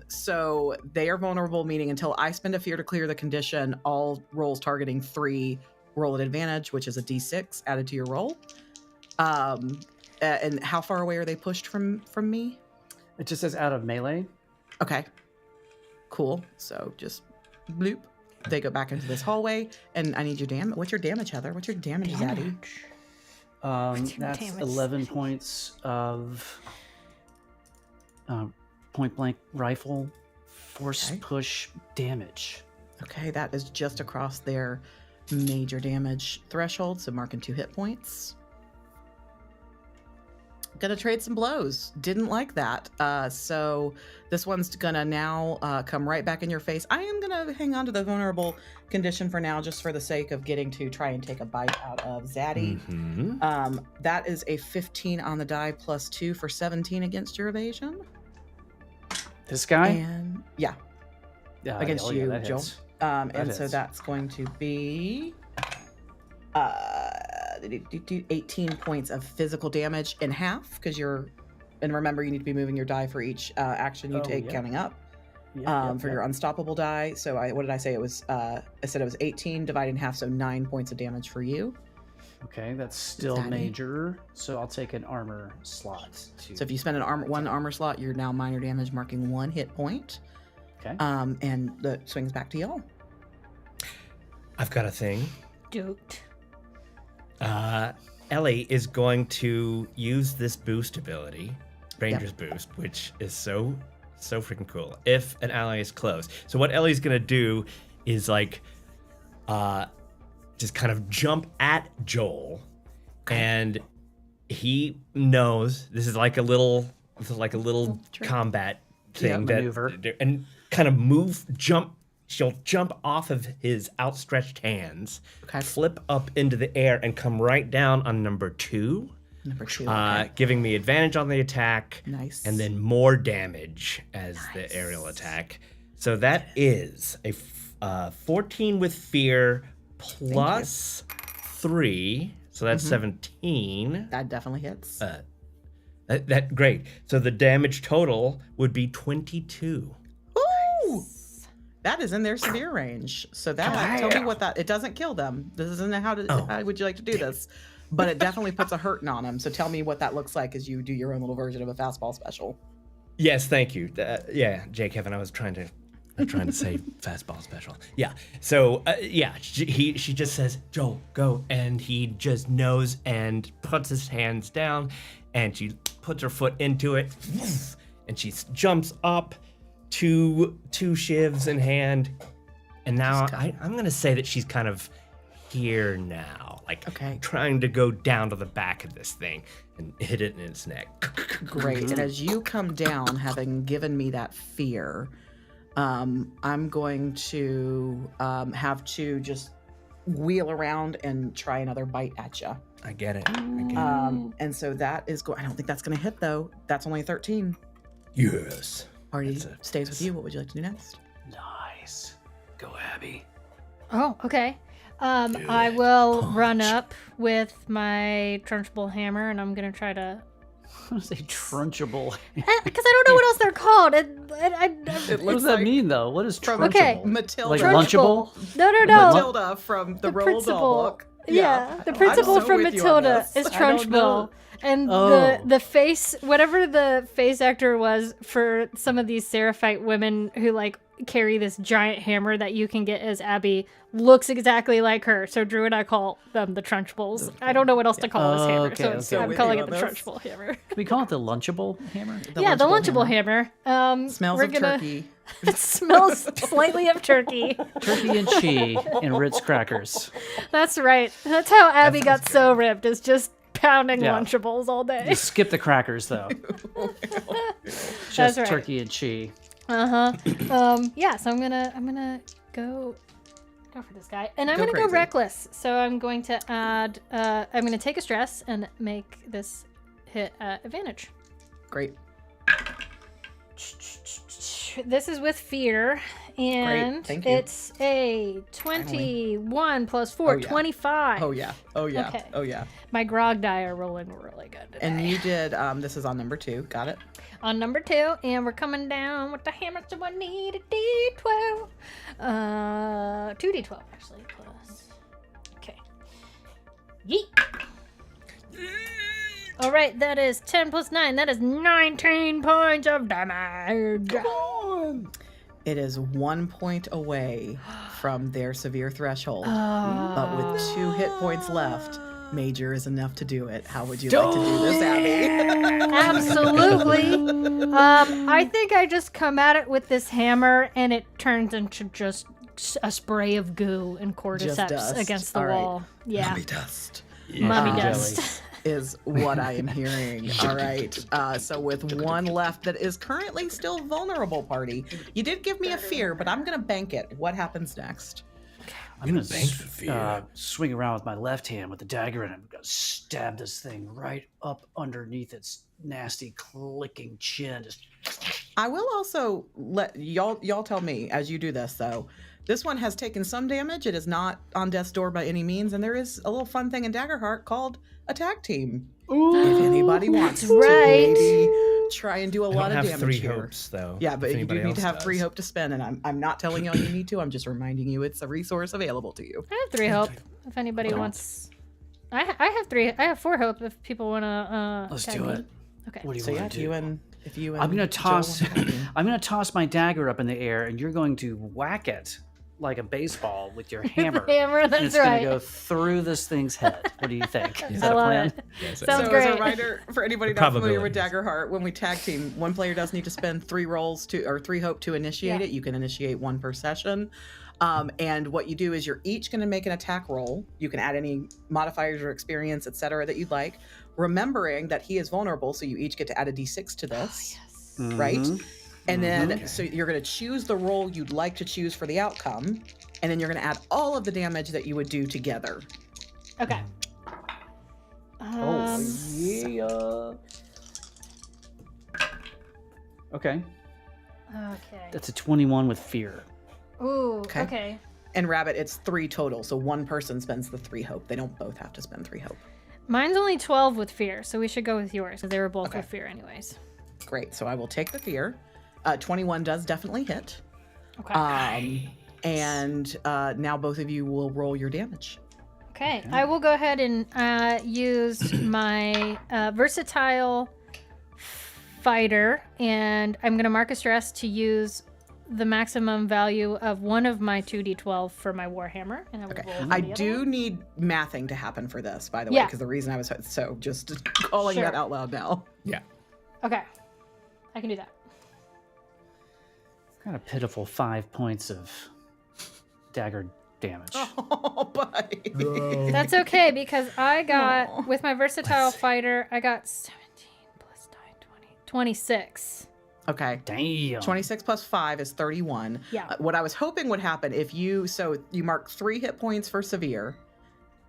So they are vulnerable, meaning until I spend a fear to clear the condition, all rolls targeting 3 roll at advantage, which is a D6 added to your roll. And how far away are they pushed from me? It just says out of melee. Okay. Cool. So just bloop. They go back into this hallway, and I need your damage. What's your damage, Heather? What's your damage, Zaddy? That's damage? 11 points of point blank rifle force push damage. Okay, that is just across their major damage threshold, so marking 2 hit points. Gonna trade some blows. Didn't like that. So this one's gonna now come right back in your face. I am gonna hang on to the vulnerable condition for now, just for the sake of getting to try and take a bite out of Zaddy. Mm-hmm. That is a 15 on the die plus 2 for 17 against your evasion. This guy? And against you, that Joel. hits. And so hits. that's going to be 18 points of physical damage in half, because and remember, you need to be moving your die for each action you take, counting up for your unstoppable die. So what did I say? It was I said it was 18 divided in half, so 9 points of damage for you. Okay, that's still Zaddy. major, so I'll take an armor slot. So if you spend one armor slot, you're now minor damage, marking 1 hit point. Okay. And the swings back to y'all. I've got a thing. Duped. Ellie is going to use this boost ability, Ranger's Boost, which is so freaking cool, if an ally is close. So what Ellie's gonna do is just kind of jump at Joel, and he knows this is like a little combat thing maneuver. and kind of jump. She'll jump off of his outstretched hands, flip up into the air, and come right down on number 2. Number 2, okay. Giving me advantage on the attack. Nice. And then more damage as the aerial attack. So that is a 14 with fear plus 3. So that's 17. That definitely hits. That great. So the damage total would be 22. Ooh! That is in their severe range. So tell me what that, it doesn't kill them. This isn't how would you like to do this? But it definitely puts a hurting on them. So tell me what that looks like as you do your own little version of a fastball special. Yes, thank you. Jay Kevin, I was trying to say fastball special. Yeah. So she just says, Joel, go, and he just knows and puts his hands down, and she puts her foot into it, and she jumps up, two shivs in hand, and now I'm gonna say that she's kind of here now, trying to go down to the back of this thing and hit it in its neck. Great. And as you come down, having given me that fear, I'm going to have to just wheel around and try another bite at you. I get it. And so that is I don't think that's going to hit, though. That's only 13. Yes. Already stays with you. What would you like to do next? Nice. Go, Abby. Oh, okay. I will run up with my trunchable hammer, and I'm gonna try to. I want to say trunchable. Because I don't know what else they're called. What does that mean, though? What is trunchable? Okay. Matilda. Like lunchable? No. Matilda from the Roald Dahl principal. book. Yeah, the principal from Matilda is Trunchbull. And the face, whatever the face actor was for some of these Seraphite women who carry this giant hammer that you can get as Abby, looks exactly like her. So Drew and I call them the Trunchbulls. I don't know what else to call this hammer, so I'm calling it the Trunchbull hammer. Can we call it the lunchable hammer? The Lunchable hammer. Smells of turkey. It smells slightly of turkey. Turkey and cheese and Ritz crackers. That's right. That's how Abby got so ripped, is just pounding Lunchables all day. You skip the crackers, though. Just right. turkey and cheese. So I'm gonna go for this guy, and I'm gonna go reckless. So I'm going to add. I'm gonna take a stress and make this hit advantage. Great. This is with fear, and thank you. it's a 21 plus 4, Oh, yeah. 25. Oh yeah. Oh yeah. Okay. Oh yeah. My grog die are rolling really good today. And you did. This is on number 2. Got it. On number 2, and we're coming down with the hammer, so I need a D12. 2D12 actually plus. Okay. Yeet. All right, that is 10 plus 9. That is 19 points of damage. It is 1 point away from their severe threshold, but with 2 hit points left, major is enough to do it. How would you like to do this, Abby? Absolutely. I think I just come at it with this hammer, and it turns into just a spray of goo and cordyceps dust. against the All right. wall. Yeah, Mummy dust mummy jelly. dust. is what I am hearing. All right. So with 1 left that is currently still vulnerable, party. You did give me a fear, but I'm going to bank it. What happens next? I'm gonna bank the fear. swing around with my left hand with the dagger, and I'm gonna stab this thing right up underneath its nasty clicking chin. Just I will also let y'all tell me as you do this, though. This one has taken some damage. It is not on death's door by any means, and there is a little fun thing in Daggerheart called a tag team. If anybody wants to right. maybe try and do a I lot don't of have damage 3 here. hopes, though. Yeah, but if you do anybody need to else have 3 does. hope to spend, and I'm not telling y'all you need to. I'm just reminding you it's a resource available to you. I have 3 hope if anybody wants. I have 3. I have 4 hope if people want to. let's do it. Okay. What do you So want yeah, to do? if you and I'm gonna Joe toss. wanna tag team. I'm gonna toss my dagger up in the air, and you're going to whack it like a baseball with your hammer. Hammer, and that's it's right. gonna go through this thing's head. What do you think? Is I that a love plan? it. Yes, Sounds So great. as a reminder, for anybody not familiar with Probabilities. Daggerheart, when we tag team, one player does need to spend 3 rolls or 3 hope to initiate Yeah. it. You can initiate 1 per session. And what you do is you're each going to make an attack roll. You can add any modifiers or experience, etc., that you'd like. Remembering that he is vulnerable, so you each get to add a d6 to this, right? Mhm. And then so you're going to choose the roll you'd like to choose for the outcome, and then you're going to add all of the damage that you would do together. Okay. Oh yeah. Okay, Okay. that's a 21 with fear. Ooh. Okay. Okay. And Rabbit, it's 3 total, so one person spends the 3 hope. They don't both have to spend 3 hope. Mine's only 12 with fear, so we should go with yours because they were both Okay. with fear, anyways. Great. So I will take the fear. 21 does definitely hit. Okay. And now both of you will roll your damage. Okay, I will go ahead and use my versatile fighter, and I'm going to mark a stress to use the maximum value of one of my 2d12 for my warhammer, and I will Okay. roll for I the other do one. need mathing to happen for this, by the way, Yeah. because the reason I was so just calling Sure. that out loud now. Yeah. Okay, I can do that. Kind of pitiful 5 points of dagger damage. Oh, buddy. That's okay because I got Aw. with my versatile fighter, I got 17 plus 9, 20, 26. Okay. Damn. 26 plus 5 is 31. Yeah. What I was hoping would happen if you mark 3 hit points for severe,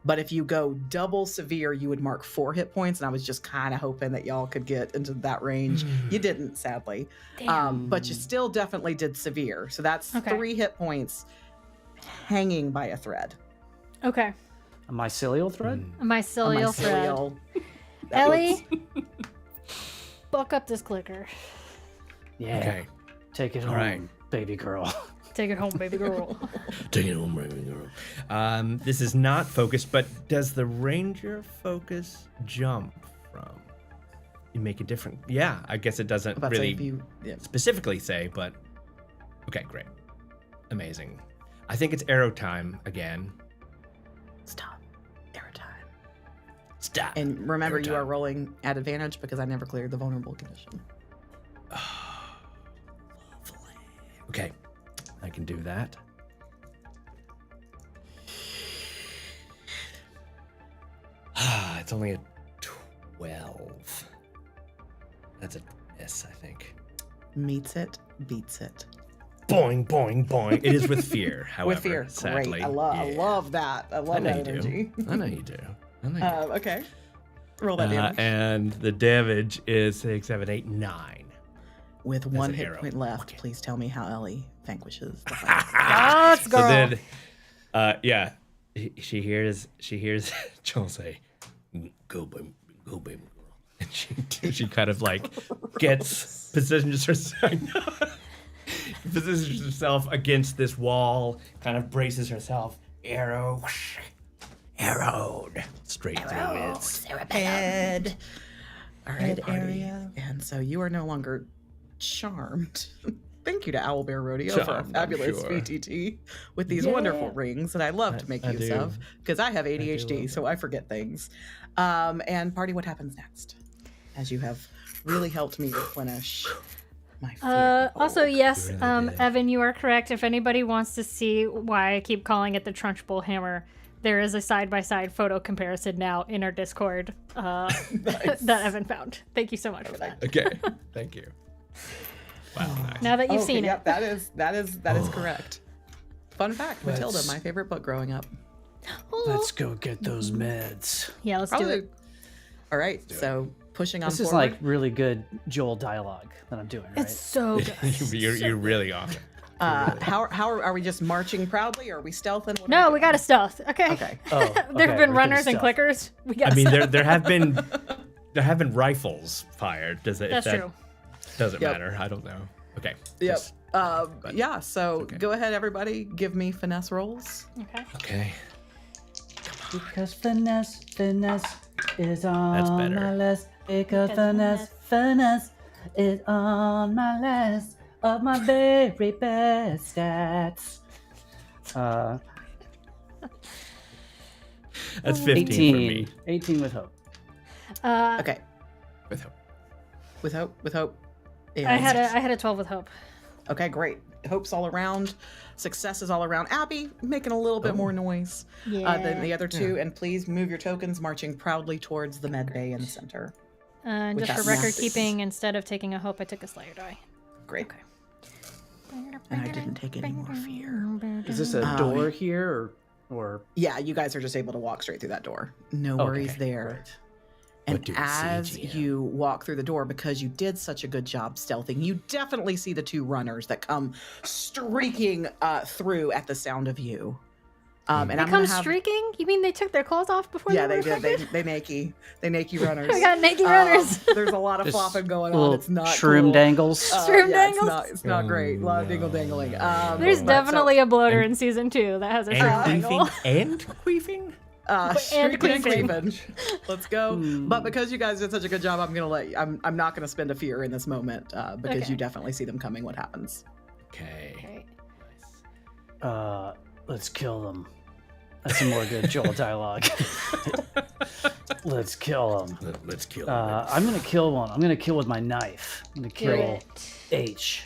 but if you go double severe, you would mark 4 hit points. And I was just kind of hoping that y'all could get into that range. You didn't, sadly. But you still definitely did severe. So that's Okay. 3 hit points hanging by a thread. Okay, A mycelial thread? a mycelial thread. mycelial- that Ellie, buck up this clicker. Yeah. Okay. Take it All home, right. baby girl. Take it home, baby girl. Take it home, baby girl. This is not focused, but does the ranger focus jump from? You make a different. Yeah, I guess it doesn't About to say, really if you, yeah. specifically say, but okay, great, amazing. I think it's arrow time again. Stop. Every time. Stop. And remember, Arrow you are time. rolling at advantage because I never cleared the vulnerable condition. Okay, I can do that. It's only a 12. That's a miss, I think. Meets it, beats it. Boing, boing, boing. It is with fear, however. With fear. Sadly. Great. I Yeah. love that. I I love know that you energy. do. I know you do. I know you do. Okay. Roll that damage. And the damage is 6, 7, 8, 9. With one an hit arrow. point left, Okay. please tell me how Ellie vanquishes the fight. Let's go. So then, yeah, she hears Joel say, "Go, baby girl," and she kind of like positions herself against this wall, kind of braces herself, arrowed straight through its head. All right, area. And so you are no longer charmed. Thank you to Owlbear Rodeo for a Charmed, I'm fabulous sure. VTT with these wonderful rings that I love to make I use do. of because I have ADHD, love so I forget things. And Party, what happens next? As you have really helped me replenish my fear. Also, yes, really did. Evan, you are correct. If anybody wants to see why I keep calling it the Trunchbull Hammer, there is a side-by-side photo comparison now in our Discord that Evan found. Thank you so much for that. Okay, thank you. Wow, nice. Now that you've Okay, seen yep, it. that is correct. Fun fact, Matilda, Let's- my favorite book growing up. Let's go get those meds. Yeah, let's do it. All right, so pushing on This is forward. like really good Joel dialogue that I'm doing, right? It's so good. you're really on it. How are we just marching proudly, or are we stealthing? What are No, we we got to stealth. Okay. Okay. Oh, There okay, have been we're doing runners and stuff. clickers. We got. I mean, there have been rifles fired. Does it? That's if that true. Doesn't Yep. matter. I don't know. Okay. Yep. just- Yeah. So okay. go ahead, everybody. Give me finesse rolls. Okay. Okay. Because finesse is on That's better. my list. Because Because finesse is on my list of my very best stats. That's 15 for 18. me. 18 with hope. Okay. With hope. With hope. I And- had a 12 with hope. Okay, great. Hopes all around. Successes all around. Abby making a little bit more noise than the other two. And please move your tokens, marching proudly towards the med bay in the center. And With just for that record massive- keeping, instead of taking a hope, I took a Slayer die. Great. Okay. And I didn't take any more fear. Is this a door here or Yeah, you guys are just able to walk straight through that door. No Okay, worries there. great. What And do we see, as GM? you walk through the door, because you did such a good job stealthing, you definitely see the two runners that come streaking through at the sound of you. And They I'm come gonna have, streaking? You mean they took their clothes off before Yeah, they they were did. affected? They naked runners. We got naked runners. There's a lot of Just flopping going on. little It's not shroom cool. dangles? Shroom yeah, dangles? It's not great. A lot of dingle dangling. There's but definitely a bloater in season 2 that has a shroom And dangle. queefing? And queefing? And Shrieking and queefing. queefing. Let's go. But because you guys did such a good job, I'm not gonna spend a fear in this moment because Okay. you definitely see them coming. What happens? Okay. Okay. Let's kill them. That's some more good Joel dialogue. Let's kill them. Let's kill him. I'm gonna kill one. I'm gonna kill with my knife. I'm gonna Do kill it. H.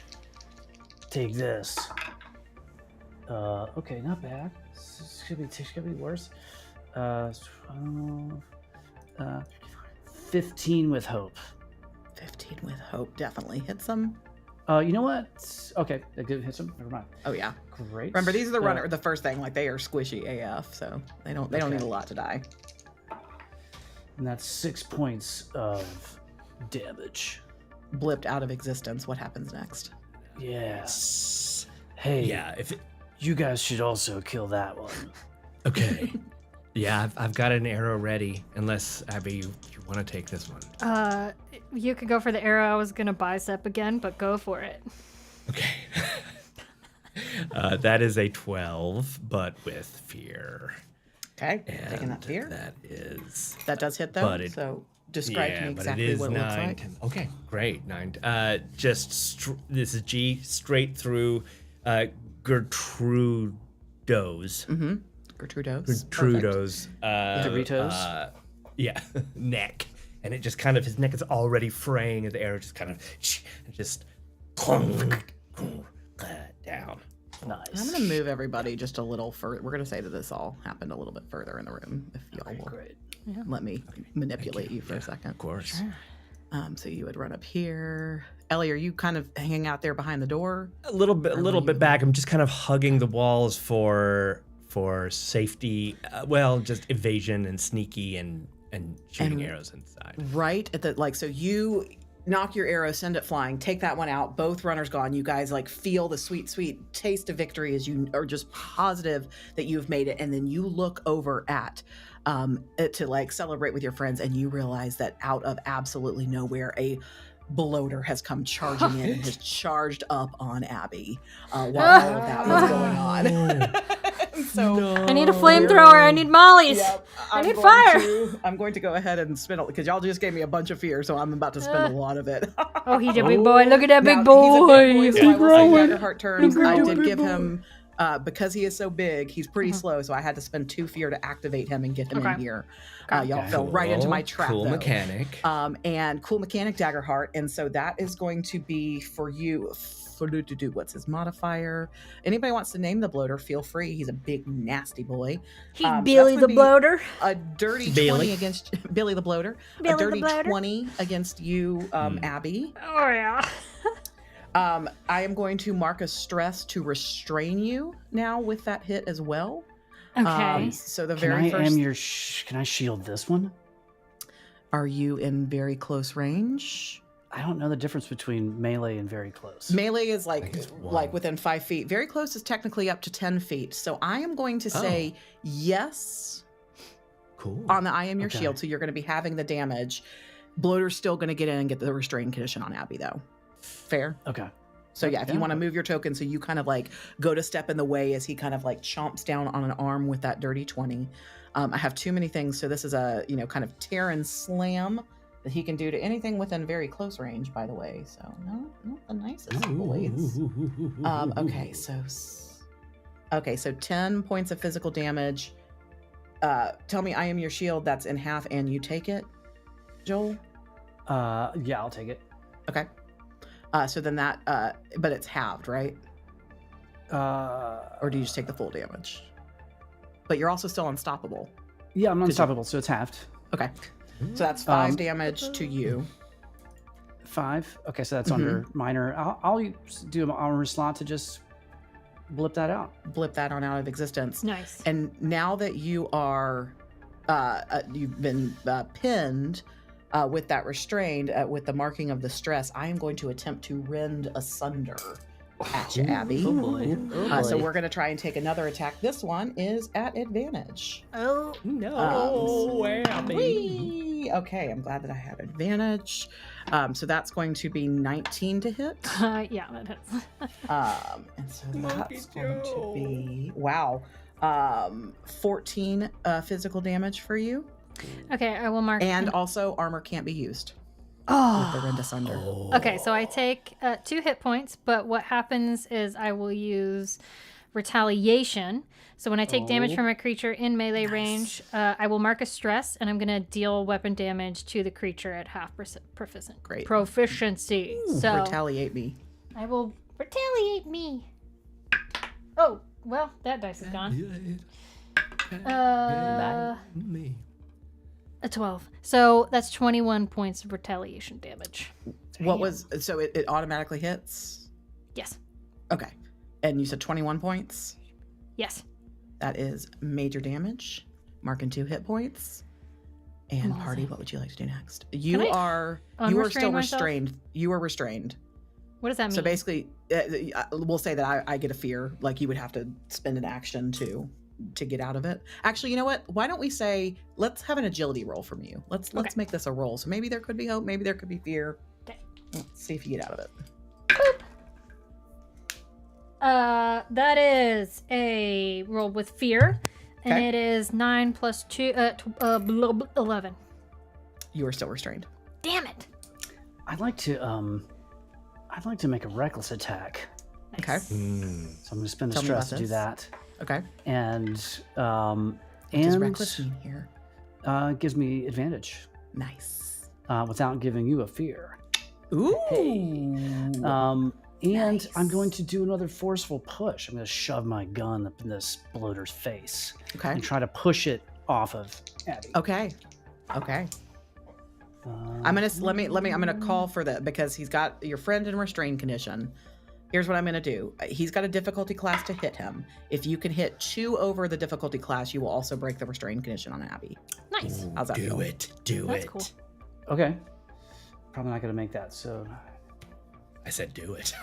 Take this. Okay, not bad. This could be worse. 12, 15 with hope. 15 with hope definitely hits them. You know what? Okay, that did hit some. Never mind. Oh yeah. Great. Remember, these are the Uh, runner. The first thing, like they are squishy AF, so they don't need a lot to die. And that's 6 points of damage. Blipped out of existence. What happens next? Yeah. Hey, yeah, if it, you guys should also kill that one. okay. Yeah, I've got an arrow ready. Unless, Abby, you want to take this one. You could go for the arrow. I was gonna bicep again, but go for it. Okay. That is a 12, but with fear. Okay, taking that And fear. That That does hit though. but it- So describe to yeah, me but exactly it is what it 9. looks like. 10. Okay, great. 9. This is G straight through Gertrudo's. Gertrudo's. Gertrudo's. Doritos? Yeah, neck. And it just kind of, his neck is already fraying, and the arrow just kind of just down. Nice. I'm gonna move everybody just a little further. We're gonna say that this all happened a little bit further in the room, if y'all will Great. let me manipulate you for a second. Of course. So you would run up here. Ellie, are you kind of hanging out there behind the door? A little bit back. I'm just kind of hugging the walls for safety. Well, just evasion and sneaky and shooting And- arrows inside. Right at the so you knock your arrow, send it flying, take that one out. Both runners gone. You guys like feel the sweet, sweet taste of victory as you are just positive that you've made it. And then you look over at to like celebrate with your friends, and you realize that out of absolutely nowhere, a bloater has come charging in and has charged up on Abby while all of that was going on. So I need a flamethrower. I need mollies. Yep, I need fire. I'm going to go ahead and spin it because y'all just gave me a bunch of fear, so I'm about to spend a lot of it. Oh, he's a big boy. Look at that Now, big boy. He's a big boy, so I will say Daggerheart turns. I did give him, because he is so big, he's pretty slow, so I had to spend 2 fear to activate him and get him in here. Y'all fell right into my trap, Cool though. mechanic. And cool mechanic, Daggerheart. And so that is going to be for you. What's his modifier? Anybody wants to name the bloater, feel free. He's a big, nasty boy. He's Billy the bloater. A dirty Billy. 20 against Billy the bloater. Billy a dirty the bloater. 20 against you, Abby. Oh, yeah. I am going to mark a stress to restrain you now with that hit as well. Okay. So the Can very I first. can I shield this one? Are you in very close range? I don't know the difference between melee and very close. Melee is think it's one. like within 5 feet. Very close is technically up to 10 feet. So I am going to say yes Cool. on the I am your Okay. shield. So you're going to be having the damage. Bloater's still going to get in and get the restrained condition on Abby, though. Fair? Okay. So yeah, if you Yeah. want to move your token, so you kind of like go to step in the way as he kind of like chomps down on an arm with that dirty 20. I have too many things. So this is a, kind of tear and slam that he can do to anything within very close range, by the way. So no, not the nicest boys. Okay, so 10 points of physical damage. Tell me I am your shield, that's in half and you take it, Joel? Yeah, I'll take it. Okay. So then that, but it's halved, right? Or do you just take the full damage? But you're also still unstoppable. Yeah, I'm unstoppable, so it's halved. Okay. So that's 5 damage to you. 5. Okay, so that's under minor. I'll do an armor slot to just blip that out. Blip that on out of existence. Nice. And now that you are, you've been pinned with that restrained, with the marking of the stress, I am going to attempt to rend asunder at you, Abby. Oh boy. So we're going to try and take another attack. This one is at advantage. Oh. No, Abby. Whee! Okay, I'm glad that I had advantage. So that's going to be 19 to hit. Yeah, that hits. And so that's going to be, 14 physical damage for you. Okay, I will mark. And also, armor can't be used with the Oh. rend asunder. Okay, so I take 2 hit points, but what happens is I will use retaliation. So when I take damage from a creature in melee range, I will mark a stress, and I'm going to deal weapon damage to the creature at half Great. proficiency. So Retaliate me. I will retaliate me. Oh, well, that dice is gone. Me. A 12. So that's 21 points of retaliation damage. What was, so it automatically hits? Yes. Okay. And you said 21 points? Yes. That is major damage. Marking 2 hit points. And Amazing. Party, what would you like to do next? Can You I are still unrestrain myself? restrained. You are restrained. What does that mean? So basically, we'll say that I get a fear. Like you would have to spend an action to get out of it. Actually, you know what? Why don't we say let's have an agility roll from you? Let's make this a roll. So maybe there could be hope. Maybe there could be fear. Okay. Let's see if you get out of it. That is a roll with fear, and Okay. it is 9 plus 2, 11. You are still restrained. Damn it! I'd like to make a reckless attack. Okay. Nice. So I'm going to spend a Tell me stress about to do this. that. Okay. And What does reckless mean here? it gives me advantage Nice. without giving you a fear. Ooh. And Nice. I'm going to do another forceful push. I'm going to shove my gun up in this bloater's face Okay. and try to push it off of Abby. Okay. Okay. I'm gonna call for that because he's got your friend in restrained condition. Here's what I'm gonna do. He's got a difficulty class to hit him. If you can hit 2 over the difficulty class, you will also break the restrained condition on Abby. Nice. How's that feel? Do That's it. cool. Okay. probably not going to make that. So I said do it.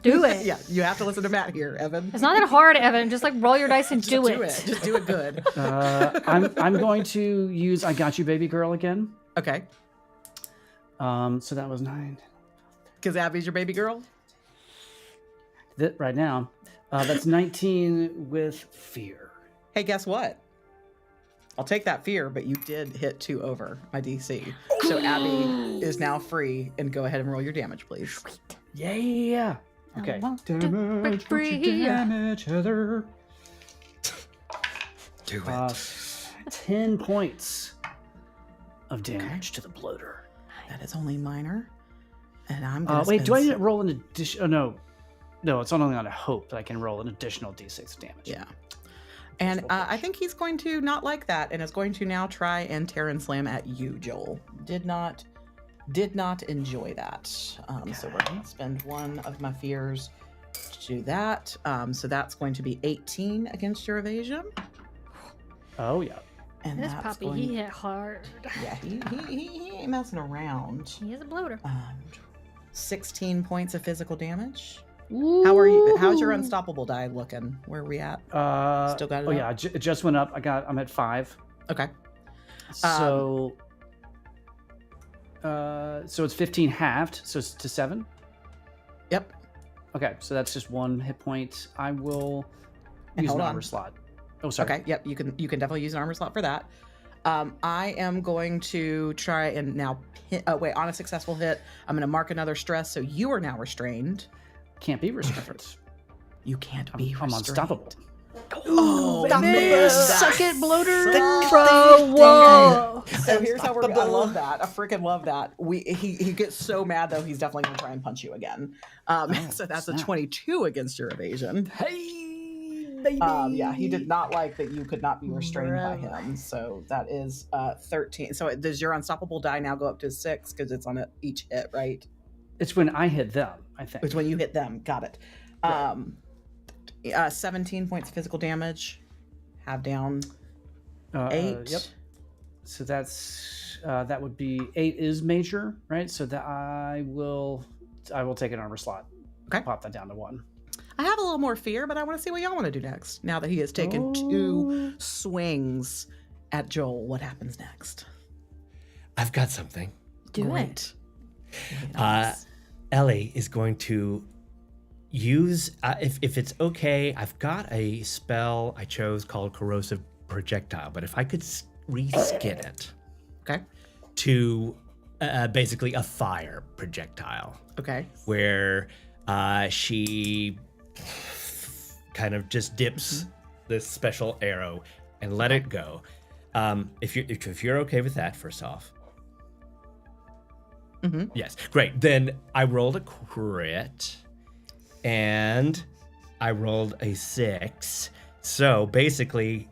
Do it. Yeah, you have to listen to Matt here, Evan. It's not that hard, Evan. Just like roll your dice and do it. Just do it good. I'm going to use I Got You Baby Girl again. Okay. So that was 9. Because Abby's your baby girl? Right now. That's 19 with fear. Hey, guess what? I'll take that fear, but you did hit 2 over my DC. So Abby is now free, and go ahead and roll your damage, please. Yeah. Okay. Break free. Damage, Heather. Do it. 10 points of damage to the bloater. That is only minor. And I'm going to wait, do I need to roll an addition? Oh, no. No, it's only on a hope that I can roll an additional d6 damage. Yeah. And I think he's going to not like that and is going to now try and tear and slam at you, Joel. Did not enjoy that. So we're going to spend 1 of my fears to do that. So that's going to be 18 against your evasion. Oh, yeah. And This that's puppy, going, he hit hard. Yeah, he ain't messing around. He is a bloater. 16 points of physical damage. Ooh. How are you? How's your unstoppable die looking? Where are we at? Still got it? Oh, yeah. It just went up. I'm at 5. Okay. So it's 15 halved. So it's to 7. Yep. Okay. So that's just 1 hit point. I will use hold an on. armor slot. Oh, sorry. Okay. Yep. You can definitely use an armor slot for that. I am going to try and now on a successful hit, I'm going to mark another stress. So you are now restrained. Can't be restrained. You can't be I'm restrained. unstoppable. Oh, Stop man. it. Suck it, bloater. Bro, Whoa. So here's how we're. I love that. I freaking love that. He gets so mad though. He's definitely gonna try and punch you again. So that's a 22 against your evasion. Hey, baby. Yeah, he did not like that you could not be restrained by him. So that is 13. So does your unstoppable die now go up to 6 because it's on each hit, right? It's when I hit them, I think. It's when you hit them. Got it. Right. 17 points of physical damage. Have down 8. Yep. So that would be 8 is major, right? So that I will take an armor slot. Okay. Pop that down to 1. I have a little more fear, but I want to see what y'all want to do next. Now that he has taken 2 swings at Joel, what happens next? I've got something. Do it. Ellie is going to use, if it's okay, I've got a spell I chose called Corrosive Projectile, but if I could reskin it Okay. to basically a fire projectile, Okay. where she kind of just dips this special arrow and let it go. If you're okay with that, first off. Mm-hmm. Yes, great. Then I rolled a crit, and I rolled a 6. So basically,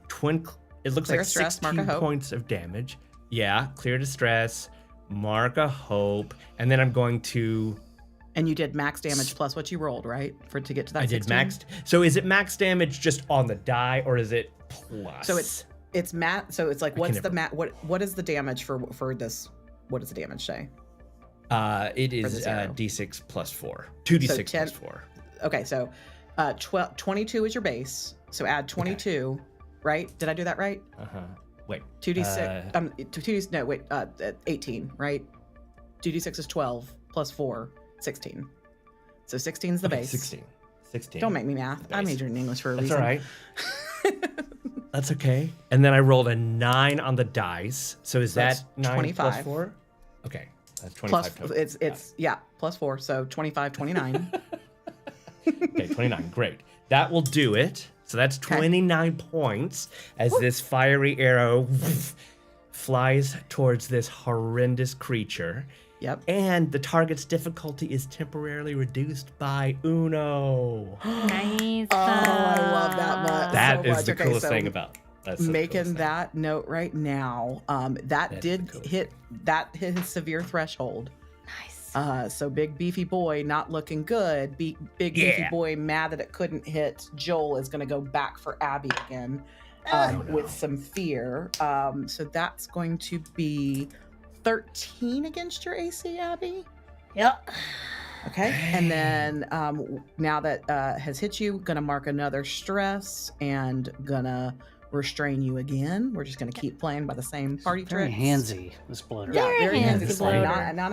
it looks Clear like stress, mark a 16 hope. points of damage. Yeah, clear distress, mark a hope, and then I'm going to. And you did max damage plus what you rolled, right? To get to that. I did 16? maxed. So is it max damage just on the die, or is it plus? So it's mat. So it's like, what's the never- mat? What is the damage for this? What does the damage say? It is this arrow. D6 plus 4. 2d6 So 10 plus 4. Okay, so 22 is your base. So add 22, right? Did I do that right? Wait. 2d6. 2d. No, wait. 18, right? 2d6 is 12 plus 4, 16. So 16 is the base. 16. Don't make me math. I Nice. majored in English for a That's reason. all right. That's okay. And then I rolled a 9 on the dice. So is That's that 9 25. plus 4? Okay. That's 25 Plus, total. it's plus 4, so 25, 29. Okay, 29. Great. That will do it. So that's 29 points as this fiery arrow flies towards this horrendous creature. Yep. And the target's difficulty is temporarily reduced by Uno. Nice. Oh, I love that much. That so is much. the Okay, coolest so thing about that's the making coolest thing. that note right now. That did hit his severe threshold. Nice. So big beefy boy not looking good. Big beefy boy mad that it couldn't hit Joel is going to go back for Abby again with some fear. So that's going to be 13 against your AC, Abby. Yep. Okay. And then now that has hit you, gonna mark another stress and gonna restrain you again. We're just gonna keep playing by the same party Very tricks. handsy, this bloater. Yeah, Very very handsy handsy. bloater. Not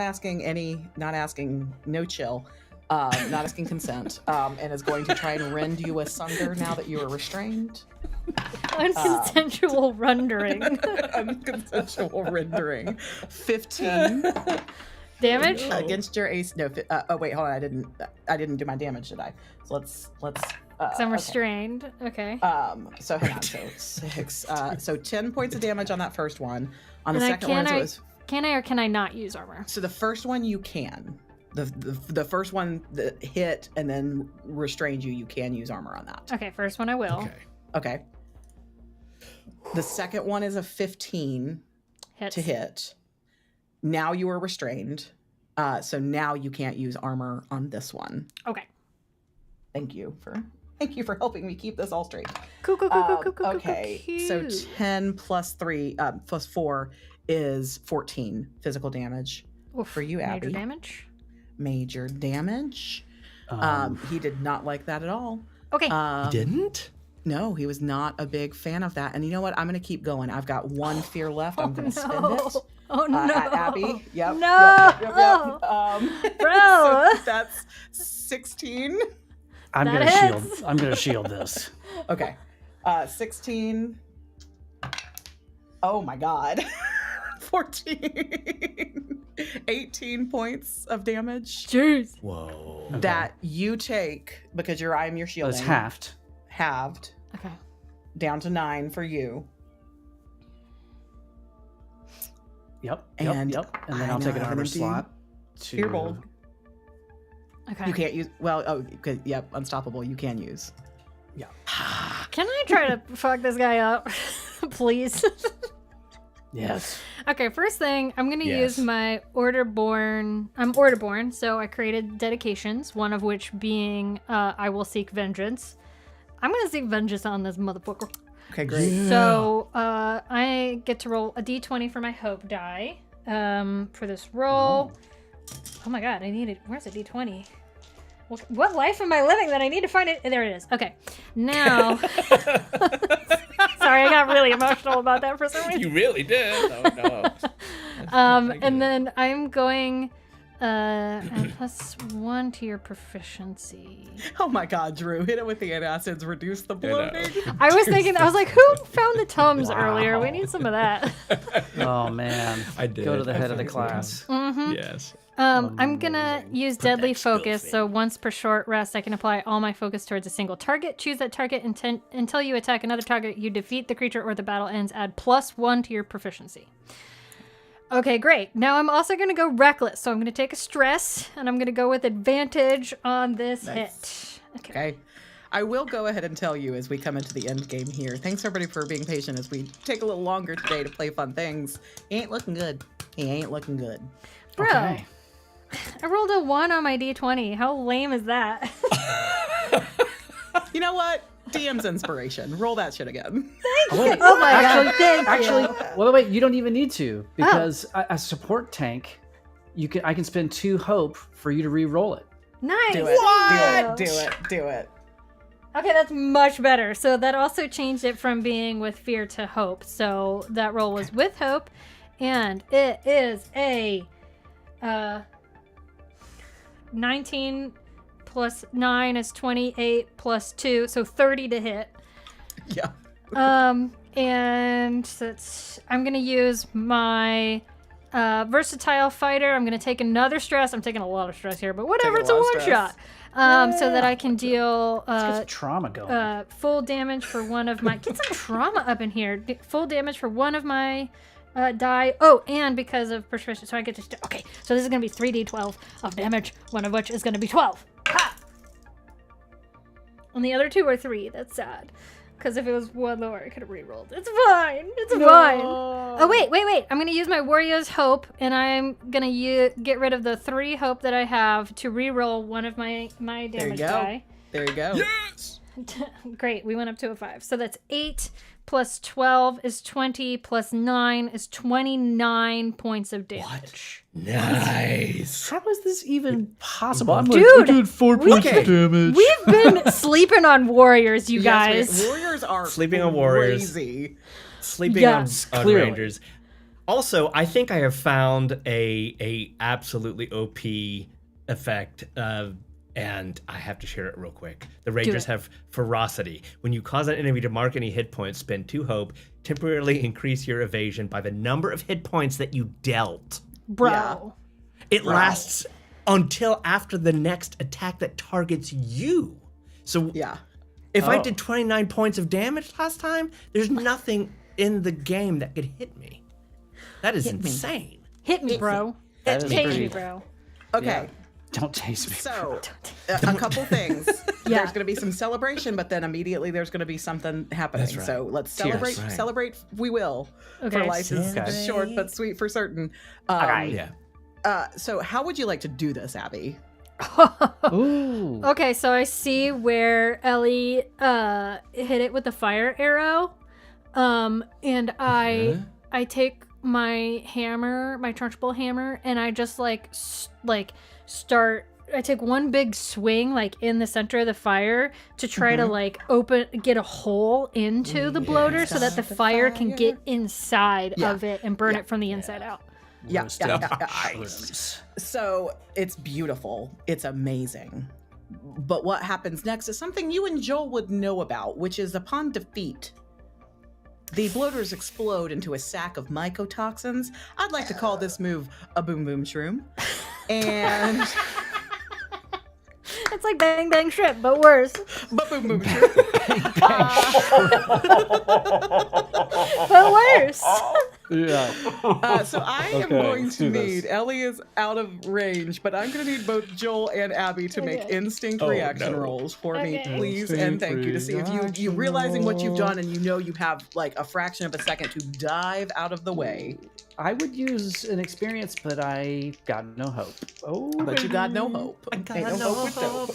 asking no chill. Not asking consent. And is going to try and rend you asunder now that you are restrained. Unconsensual rendering. Unconsensual rendering. 15 Damage? against your ace. No, oh wait, hold on. I didn't do my damage, did I? So let's. Because I'm restrained. Okay. So hang on. So 6. So 10 points of damage on that first one. On the And second one, it was. Can I or can I not use armor? So the first one you can. The first one that hit and then restrained you can use armor on that. Okay, first one I will. Okay. The second one is a 15 Hits. to hit. Now you are restrained. So now you can't use armor on this one. Okay. Thank you for helping me keep this all straight. Cool. Okay. So 10 plus 3 plus 4 is 14 physical damage for you, Abby. Major damage. Major damage. He did not like that at all. Okay. He didn't? No, he was not a big fan of that. And you know what? I'm going to keep going. I've got one fear left. I'm going to spend it. Oh no. At Abby. Yep. No. Yep. Bro. So that's 16. I'm That gonna hits. shield. I'm gonna shield this. Okay. 16. Oh my god. 14. 18 points of damage Jeez. Whoa. Okay. that you take because I'm your So shielding. it's halved. Halved. Okay. Down to 9 for you. Yep. And Yep. And then I I'll take now an have an armor empty slot. To... Fearbold. Okay. You can't use. Well, oh, yep. Unstoppable. You can use. Can I try to fuck this guy up, please? Yes. Okay, first thing, I'm going to Yes. use my Orderborn. I'm Orderborn, so I created dedications, one of which being I will seek vengeance. I'm going to seek vengeance on this motherfucker. Okay, great. So I get to roll a d20 for my hope die for this roll. Oh my god, I need it. Where's a d20? What life am I living that I need to find it? There it is. Okay, now. Sorry, I got really emotional about that for some reason. You really did. Oh no. And then I'm going add +1 to your proficiency. Oh my god, Drew. Hit it with the antacids. Reduce the bloating. I was thinking, I was like, who found the Tums earlier? We need some of that. Oh man. I did. Go to the I head of the figured class. Yes. I'm gonna use Deadly that skill Focus, thing. so once per short rest, I can apply all my focus towards a single target. Choose that target until you attack another target. You defeat the creature or the battle ends. Add +1 to your proficiency. Okay, great. Now I'm also gonna go Reckless, so I'm gonna take a stress, and I'm gonna go with advantage on this hit. Okay. I will go ahead and tell you as we come into the end game here. Thanks everybody for being patient as we take a little longer today to play fun things. He ain't looking good. He ain't looking good. Bro, Okay. I rolled a 1 on my d20. How lame is that? You know what? DM's inspiration. Roll that shit again. Oh, wait. Oh my god, thank Actually, you. wait. You don't even need to because a support tank, I can spend 2 hope for you to re-roll it. Nice. Do it. Thank Do you. it. Do it. Okay, that's much better. So that also changed it from being with fear to hope. So that roll was with hope, and it is a 19 plus 9 is 28 plus 2, so 30 to hit. Yeah. And that's I'm gonna use my versatile fighter. I'm gonna take another stress. I'm taking a lot of stress here, but whatever. Taking It's a a lot of one stress. shot. So that I can deal Let's get some trauma going. full damage for one of my. Get some trauma up in here. Full damage for one of my die. Oh, and because of persuasion, so I get to. Okay, so this is gonna be 3d12 of damage. One of which is gonna be 12. Ha! And the other 2 are 3. That's sad. Because if it was 1 lower, I could have re-rolled. It's fine. It's fine. Oh, wait. I'm going to use my Warrior's Hope, and I'm going to get rid of the 3 hope that I have to re-roll one of my damage die. There you go. Yes. Great. We went up to a 5. So that's 8 plus 12 is 20 plus 9 is 29 points of damage. Nice. How is this even possible? I'm Dude, I did 4 points of damage. We've been sleeping on warriors, you guys. Warriors are Sleeping on warriors. crazy. Sleeping Yes, on clearly. rangers. Also, I think I have found a absolutely OP effect, and I have to share it real quick. The rangers it. have ferocity. When you cause an enemy to mark any hit points, spend 2 hope. Temporarily increase your evasion by the number of hit points that you dealt. Bro. Yeah. It lasts until after the next attack that targets you. So Yeah. if I did 29 points of damage last time, there's nothing in the game that could hit me. That is insane. Hit me, bro. That is Tase pretty- me, bro. Okay. Don't taste me. So, a couple things. Yeah. There's going to be some celebration, but then immediately there's going to be something happening. That's right. So let's Cheers. celebrate. Right. Celebrate. We will. Okay. For life is Okay. short but sweet for certain. Okay. Yeah. So how would you like to do this, Abby? Ooh. Okay, so I see where Ellie hit it with the fire arrow. And I take my hammer, my chargeable hammer, and I just start. I take one big swing like in the center of the fire to try to get a hole into the bloater so that the fire can get inside of it and burn it from the inside out. Yeah. Roasted Yeah. shrooms. So it's beautiful. It's amazing. But what happens next is something you and Joel would know about, which is upon defeat, the bloaters explode into a sack of mycotoxins. I'd like to call this move a boom boom shroom. And It's like Bang Bang Shrimp, but worse. but boom boom shroom. But worse. Yeah. So I am Okay, going let's to do this. need Ellie is out of range, but I'm going to need both Joel and Abby to make Okay. instinct Oh, reaction no. rolls for me, Okay. please, and thank you, to see if you realizing what you've done and you know you have like a fraction of a second to dive out of the way, I would use an experience, but I got no hope. Oh, but you got no hope. I got Ain't no with dope.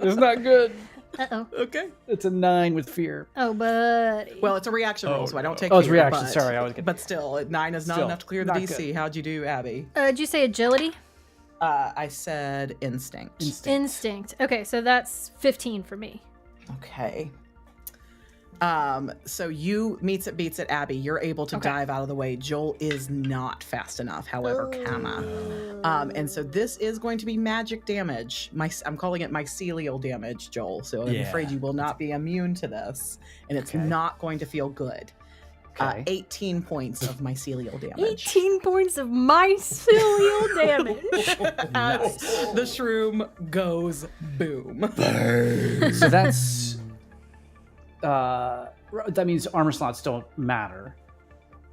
it's not good. Uh-oh. Okay. It's a 9 with fear. Oh, buddy. Well, it's a reaction roll, so I don't take. Oh, it's fear, reaction. But, Sorry, I was getting. But still, 9 is not Still, enough to clear the not DC. good. How'd you do, Abby? Did you say agility? I said instinct. Instinct. Okay, so that's 15 for me. Okay. So you meets it beats it, Abby. You're able to Okay. dive out of the way. Joel is not fast enough, however, and so this is going to be magic damage. I'm calling it mycelial damage, Joel. So I'm Yeah. afraid you will not be immune to this, and it's Okay. not going to feel good. Okay. 18 points of mycelial damage. 18 points of mycelial damage. As the shroom goes boom. So that's that means armor slots don't matter,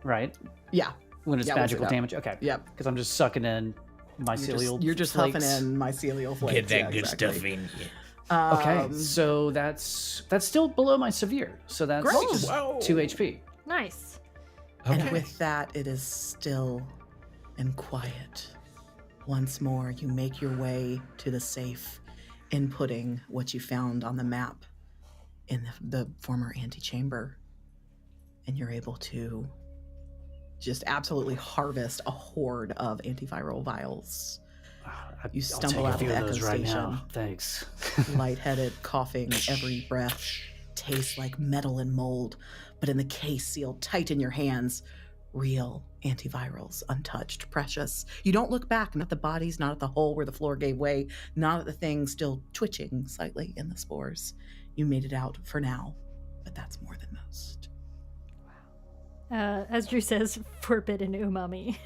right? Yeah. When it's Yeah, we'll magical do that. damage. Okay. Yep. Because I'm just sucking in mycelial. You're just flakes. huffing in mycelial flakes. Get that Yeah, good exactly. stuff in you. Okay, so that's still below my severe. So that's Great. just Whoa. 2 HP. Nice. And Okay. with that, it is still and quiet. Once more, you make your way to the safe, inputting what you found on the map in the former antechamber. And you're able to just absolutely harvest a horde of antiviral vials. You stumble I'll out take of a the few of those right echo now. Thanks. lightheaded, coughing every breath, tastes like metal and mold, but in the case sealed tight in your hands, real antivirals, untouched, precious. You don't look back, not at the bodies, not at the hole where the floor gave way, not at the thing still twitching slightly in the spores. You made it out for now, but that's more than most. As Drew says, forbidden umami.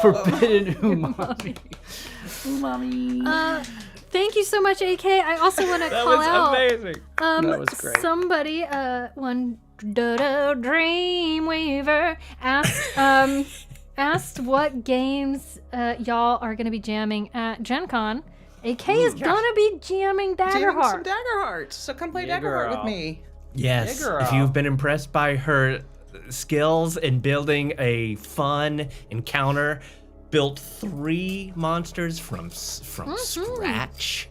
Forbidden umami. Umami. Thank you so much, AK. I also want to That call was out amazing. That was great. somebody, one Dreamweaver asked what games y'all are gonna be jamming at Gen Con. AK is gonna be jamming Jamming some Daggerheart. Daggerheart. So come play Yeah, Daggerheart with girl. me. Yes, Yeah, if girl. you've been impressed by her skills in building a fun encounter, built 3 monsters from scratch,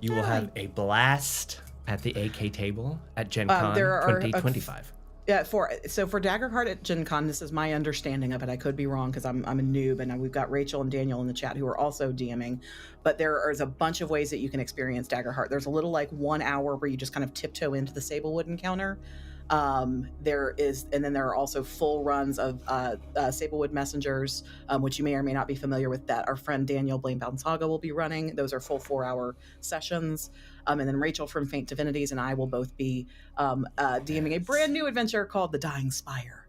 you will have a blast. at the AK table at Gen Con there are 2025? Yeah, for Daggerheart at Gen Con, this is my understanding of it. I could be wrong because I'm a noob, and we've got Rachel and Daniel in the chat who are also DMing. But there is a bunch of ways that you can experience Daggerheart. There's a little 1 hour where you just kind of tiptoe into the Sablewood encounter. And then there are also full runs of Sablewood Messengers, which you may or may not be familiar with, that our friend Daniel Blamebound Saga will be running. Those are full 4-hour sessions. And then Rachel from Faint Divinities and I will both be DMing a brand new adventure called The Dying Spire.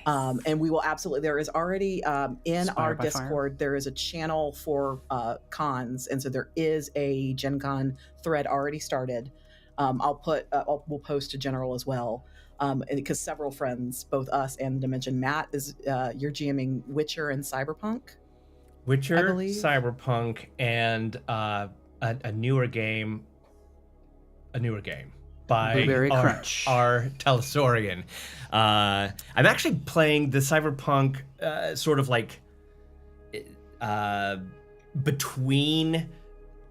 Nice. And we will absolutely, there is already in our by Fire? Discord, there is a channel for cons. And so there is a Gen Con thread already started. We'll post to general as well. Because several friends, both us and Dimension, Matt is you're GMing Witcher and Cyberpunk. Witcher, believe. Cyberpunk, and a newer game by Blueberry our Crunch. Telesorian. I'm actually playing the Cyberpunk sort of between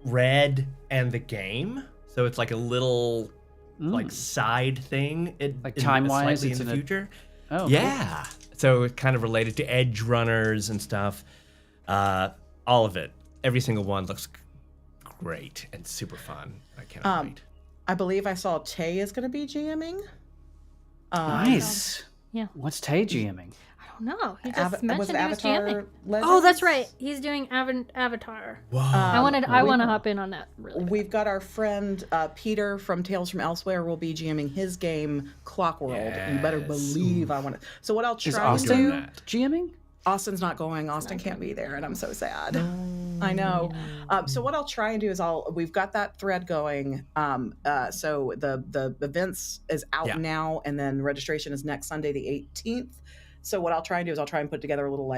Red and the game. So it's like a little side thing. Time-wise, slightly it's in the future. Oh, Yeah. So it's kind of related to edge runners and stuff. All of it. Every single one looks great and super fun. I cannot wait. I believe I saw Tay is going to be GMing. Nice. Yeah. What's Tay GMing? I don't know. He just Was it mentioned he was jamming. Avatar Legends? Oh, that's right. He's doing Avatar. Whoa. I want to hop in on that. Really. bad. We've got our friend Peter from Tales from Elsewhere will be GMing his game Clockworld. You better believe I want to. So what I'll Is try and Austin do. GMing? Austin's not going. Austin can't be there, and I'm so sad. I know. So what I'll try and do is we've got that thread going. So the events is out now, and then registration is next Sunday, the 18th. So what I'll try and do is I'll try and put together a little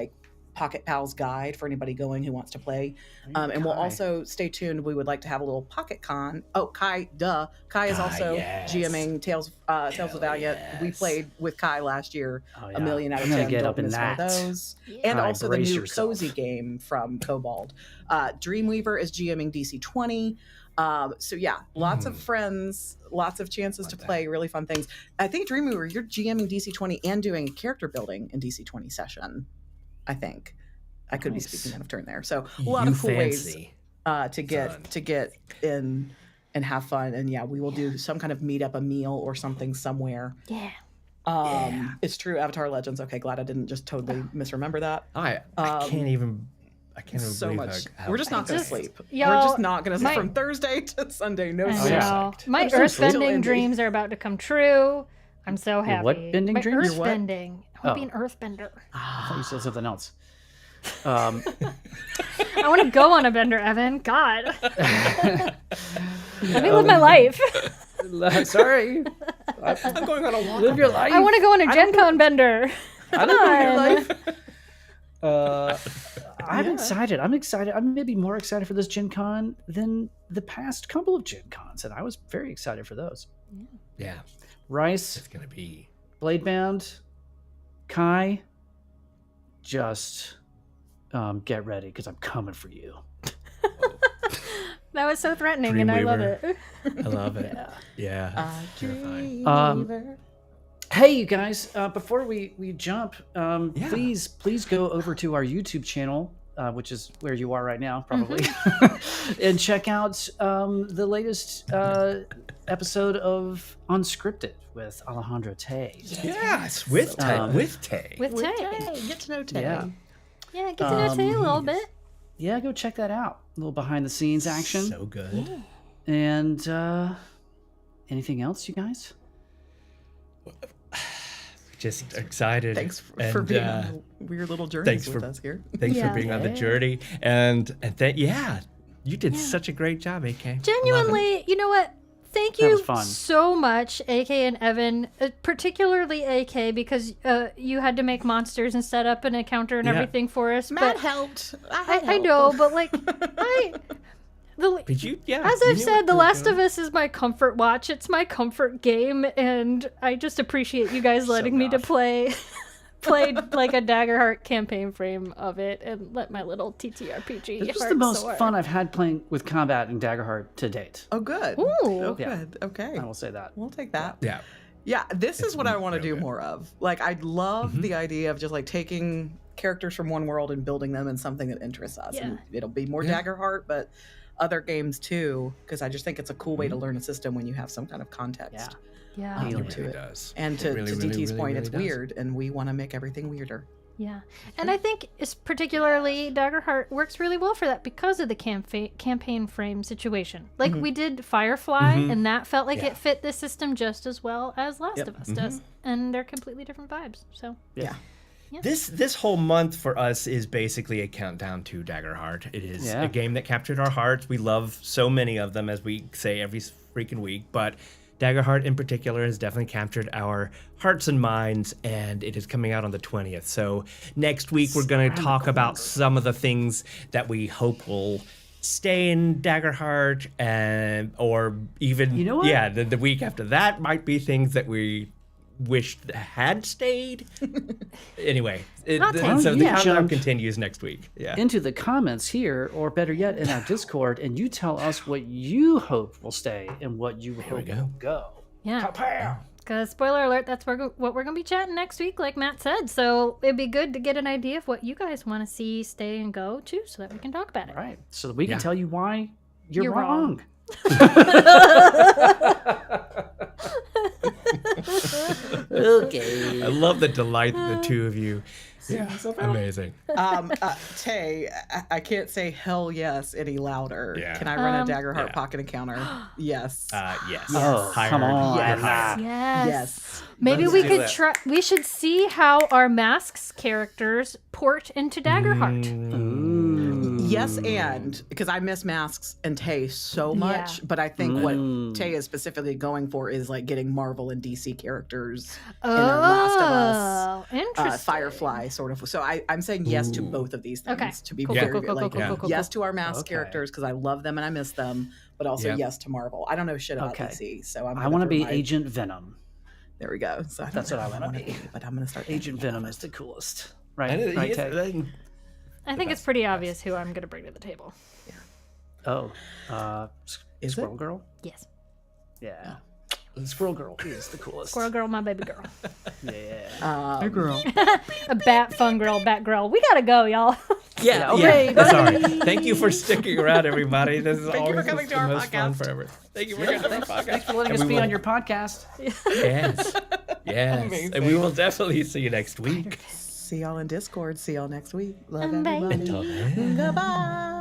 Pocket Pals guide for anybody going who wants to play. And we'll also stay tuned. We would like to have a little Pocket Con. Oh, Kai is also GMing Tales of Valiant. We played with Kai last year. A million out of 10. Get Don't up in miss one of that. those. Yeah. And Kai, also the brace new yourself. cozy game from Cobalt. Dreamweaver is GMing DC 20. So yeah, lots of friends, lots of chances to play really fun things. I think Dreamweaver, you're GMing DC 20 and doing a character building in DC 20 session. I think I could be speaking out of turn there. So a lot of cool ways to get in and have fun. And yeah, we will do some kind of meetup, a meal or something somewhere. Yeah. It's true. Avatar Legends. Okay, glad I didn't just totally misremember that. I can't even. I can't even So believe much. how We're just not going to Just- sleep. y'all, We're just not going to sleep my- from Thursday to Sunday. No I sleep. know. My I'm so still earthbending indie. dreams are about to come true. I'm so happy. what bending My dreams? Your what? Earthbending. I want to be Oh. an earthbender. I thought you said something else. I want to go on a bender, Evan. God. Let me live my life. Sorry. I'm going on a walk. Live your life. I want to go on a Gen Con bender. Come on. I'm excited. I'm excited. I'm maybe more excited for this Gen Con than the past couple of Gen Cons, and I was very excited for those. Yeah, Rice, it's gonna be. Bladebound, Kai, just get ready because I'm coming for you. That was so threatening, and I love Dreamweaver. it. I love it. Yeah. Terrifying. Hey, you guys! Before we jump, please go over to our YouTube channel, which is where you are right now, probably, and check out the latest episode of Unscripted with Alejandro Tay. Yes, with Tay. With Tay. With Tay. Get to know Tay. Yeah, Yeah, get to know Tay a little bit. yeah. Go check that out. A little behind the scenes action. So good. And anything else, you guys? Just excited. Thanks and, for being on a weird little journey thanks with for- us here. Thanks Yeah. for being on the journey, and you did such a great job, AK. Genuinely, you know what? Thank That was you fun. so much, AK and Evan, particularly AK, because you had to make monsters and set up an encounter and Yeah. everything for us. Matt But helped. I know, but like, Did you? Yeah. as I've said, The Last of Us is my comfort watch. It's my comfort game, and I just appreciate you guys letting me to rough. play played like a Daggerheart campaign frame of it and let my little TTRPG. This was heart the most soar. fun I've had playing with combat in Daggerheart to date. Oh, good. Ooh. Oh, Yeah. good. Okay. I will say that. We'll take that. Yeah. Yeah, this is what I want to real do good. more of. Like, I love the idea of just like taking characters from one world and building them in something that interests us. Yeah. And it'll be more Yeah. Daggerheart, but other games too, because I just think it's a cool way to learn a system when you have some kind of context. Yeah. It to really it. does. And to, It really, to really, DT's really, point, really it's does. weird, and we want to make everything weirder. Yeah. And I think it's particularly Daggerheart works really well for that because of the campaign frame situation. Like we did Firefly, and that felt like Yeah. it fit this system just as well as Last Yep. of Us does. And they're completely different vibes. So Yeah. This whole month for us is basically a countdown to Daggerheart. It is Yeah. a game that captured our hearts. We love so many of them, as we say every freaking week, but Daggerheart in particular has definitely captured our hearts and minds, and it is coming out on the 20th. So next week we're going to talk about some of the things that we hope will stay in Daggerheart, and or even You know what? yeah, the week after that might be things that we wished had stayed. Anyway, Not taken. so the Yeah. countdown Jump continues next week. Yeah. Into the comments here, or better yet, in our Discord, and you tell us what you hope will stay and what you hope go. will go. yeah. Pow. Because spoiler alert, that's what we're going to be chatting next week, like Matt said. So it'd be good to get an idea of what you guys want to see stay and go too, so that we can talk about it. All right, so that we can Yeah. tell you why you're, You're wrong. Okay. I love the delight of the two of you. Yeah, amazing. Tay, I can't say hell yes any louder. Yeah. Can I run a Daggerheart yeah. pocket encounter? Yes. Yes. Oh, come on. Yes. Higher. Yes. Yes. Maybe Let's we do could that. try. We should see how our masks characters port into Daggerheart. Ooh. Yes, and because I miss masks and Tay so much, Yeah. but I think what Tay is specifically going for is like getting Marvel and DC characters Oh, in a Last of Us, interesting. Firefly sort of. So I'm saying yes to both of these things. Okay. To be Cool, very cool, cool, like cool, cool, cool, yes cool. to our mask Okay. characters because I love them and I miss them, but also Yep. yes to Marvel. I don't know shit about Okay. DC, so I'm. I gonna want to throw be my- Agent Venom. There we go. So I don't That's know what I who wanna be. but I'm gonna start. Agent thinking Venom about is it. the coolest. And Right, it- right, he Tay? is- I think it's pretty obvious who I'm going to bring to the table. Oh, Is Squirrel it? Girl? Yes. Yeah. Squirrel Girl is the coolest. Squirrel girl, my baby girl. Yeah. Hey, girl. A bat fun girl, bat girl. We got to go, y'all. Yeah, okay, yeah. Sorry. Thank you for sticking around, everybody. This is Thank you for always coming the to our most fun podcast. forever. Thank you for coming to our podcast. Thanks for letting And us we be will- on your podcast. Yes. Yes. Amazing. And we will definitely see you next week. See y'all in Discord. See y'all next week. Love Bye. everybody. Until then. Goodbye.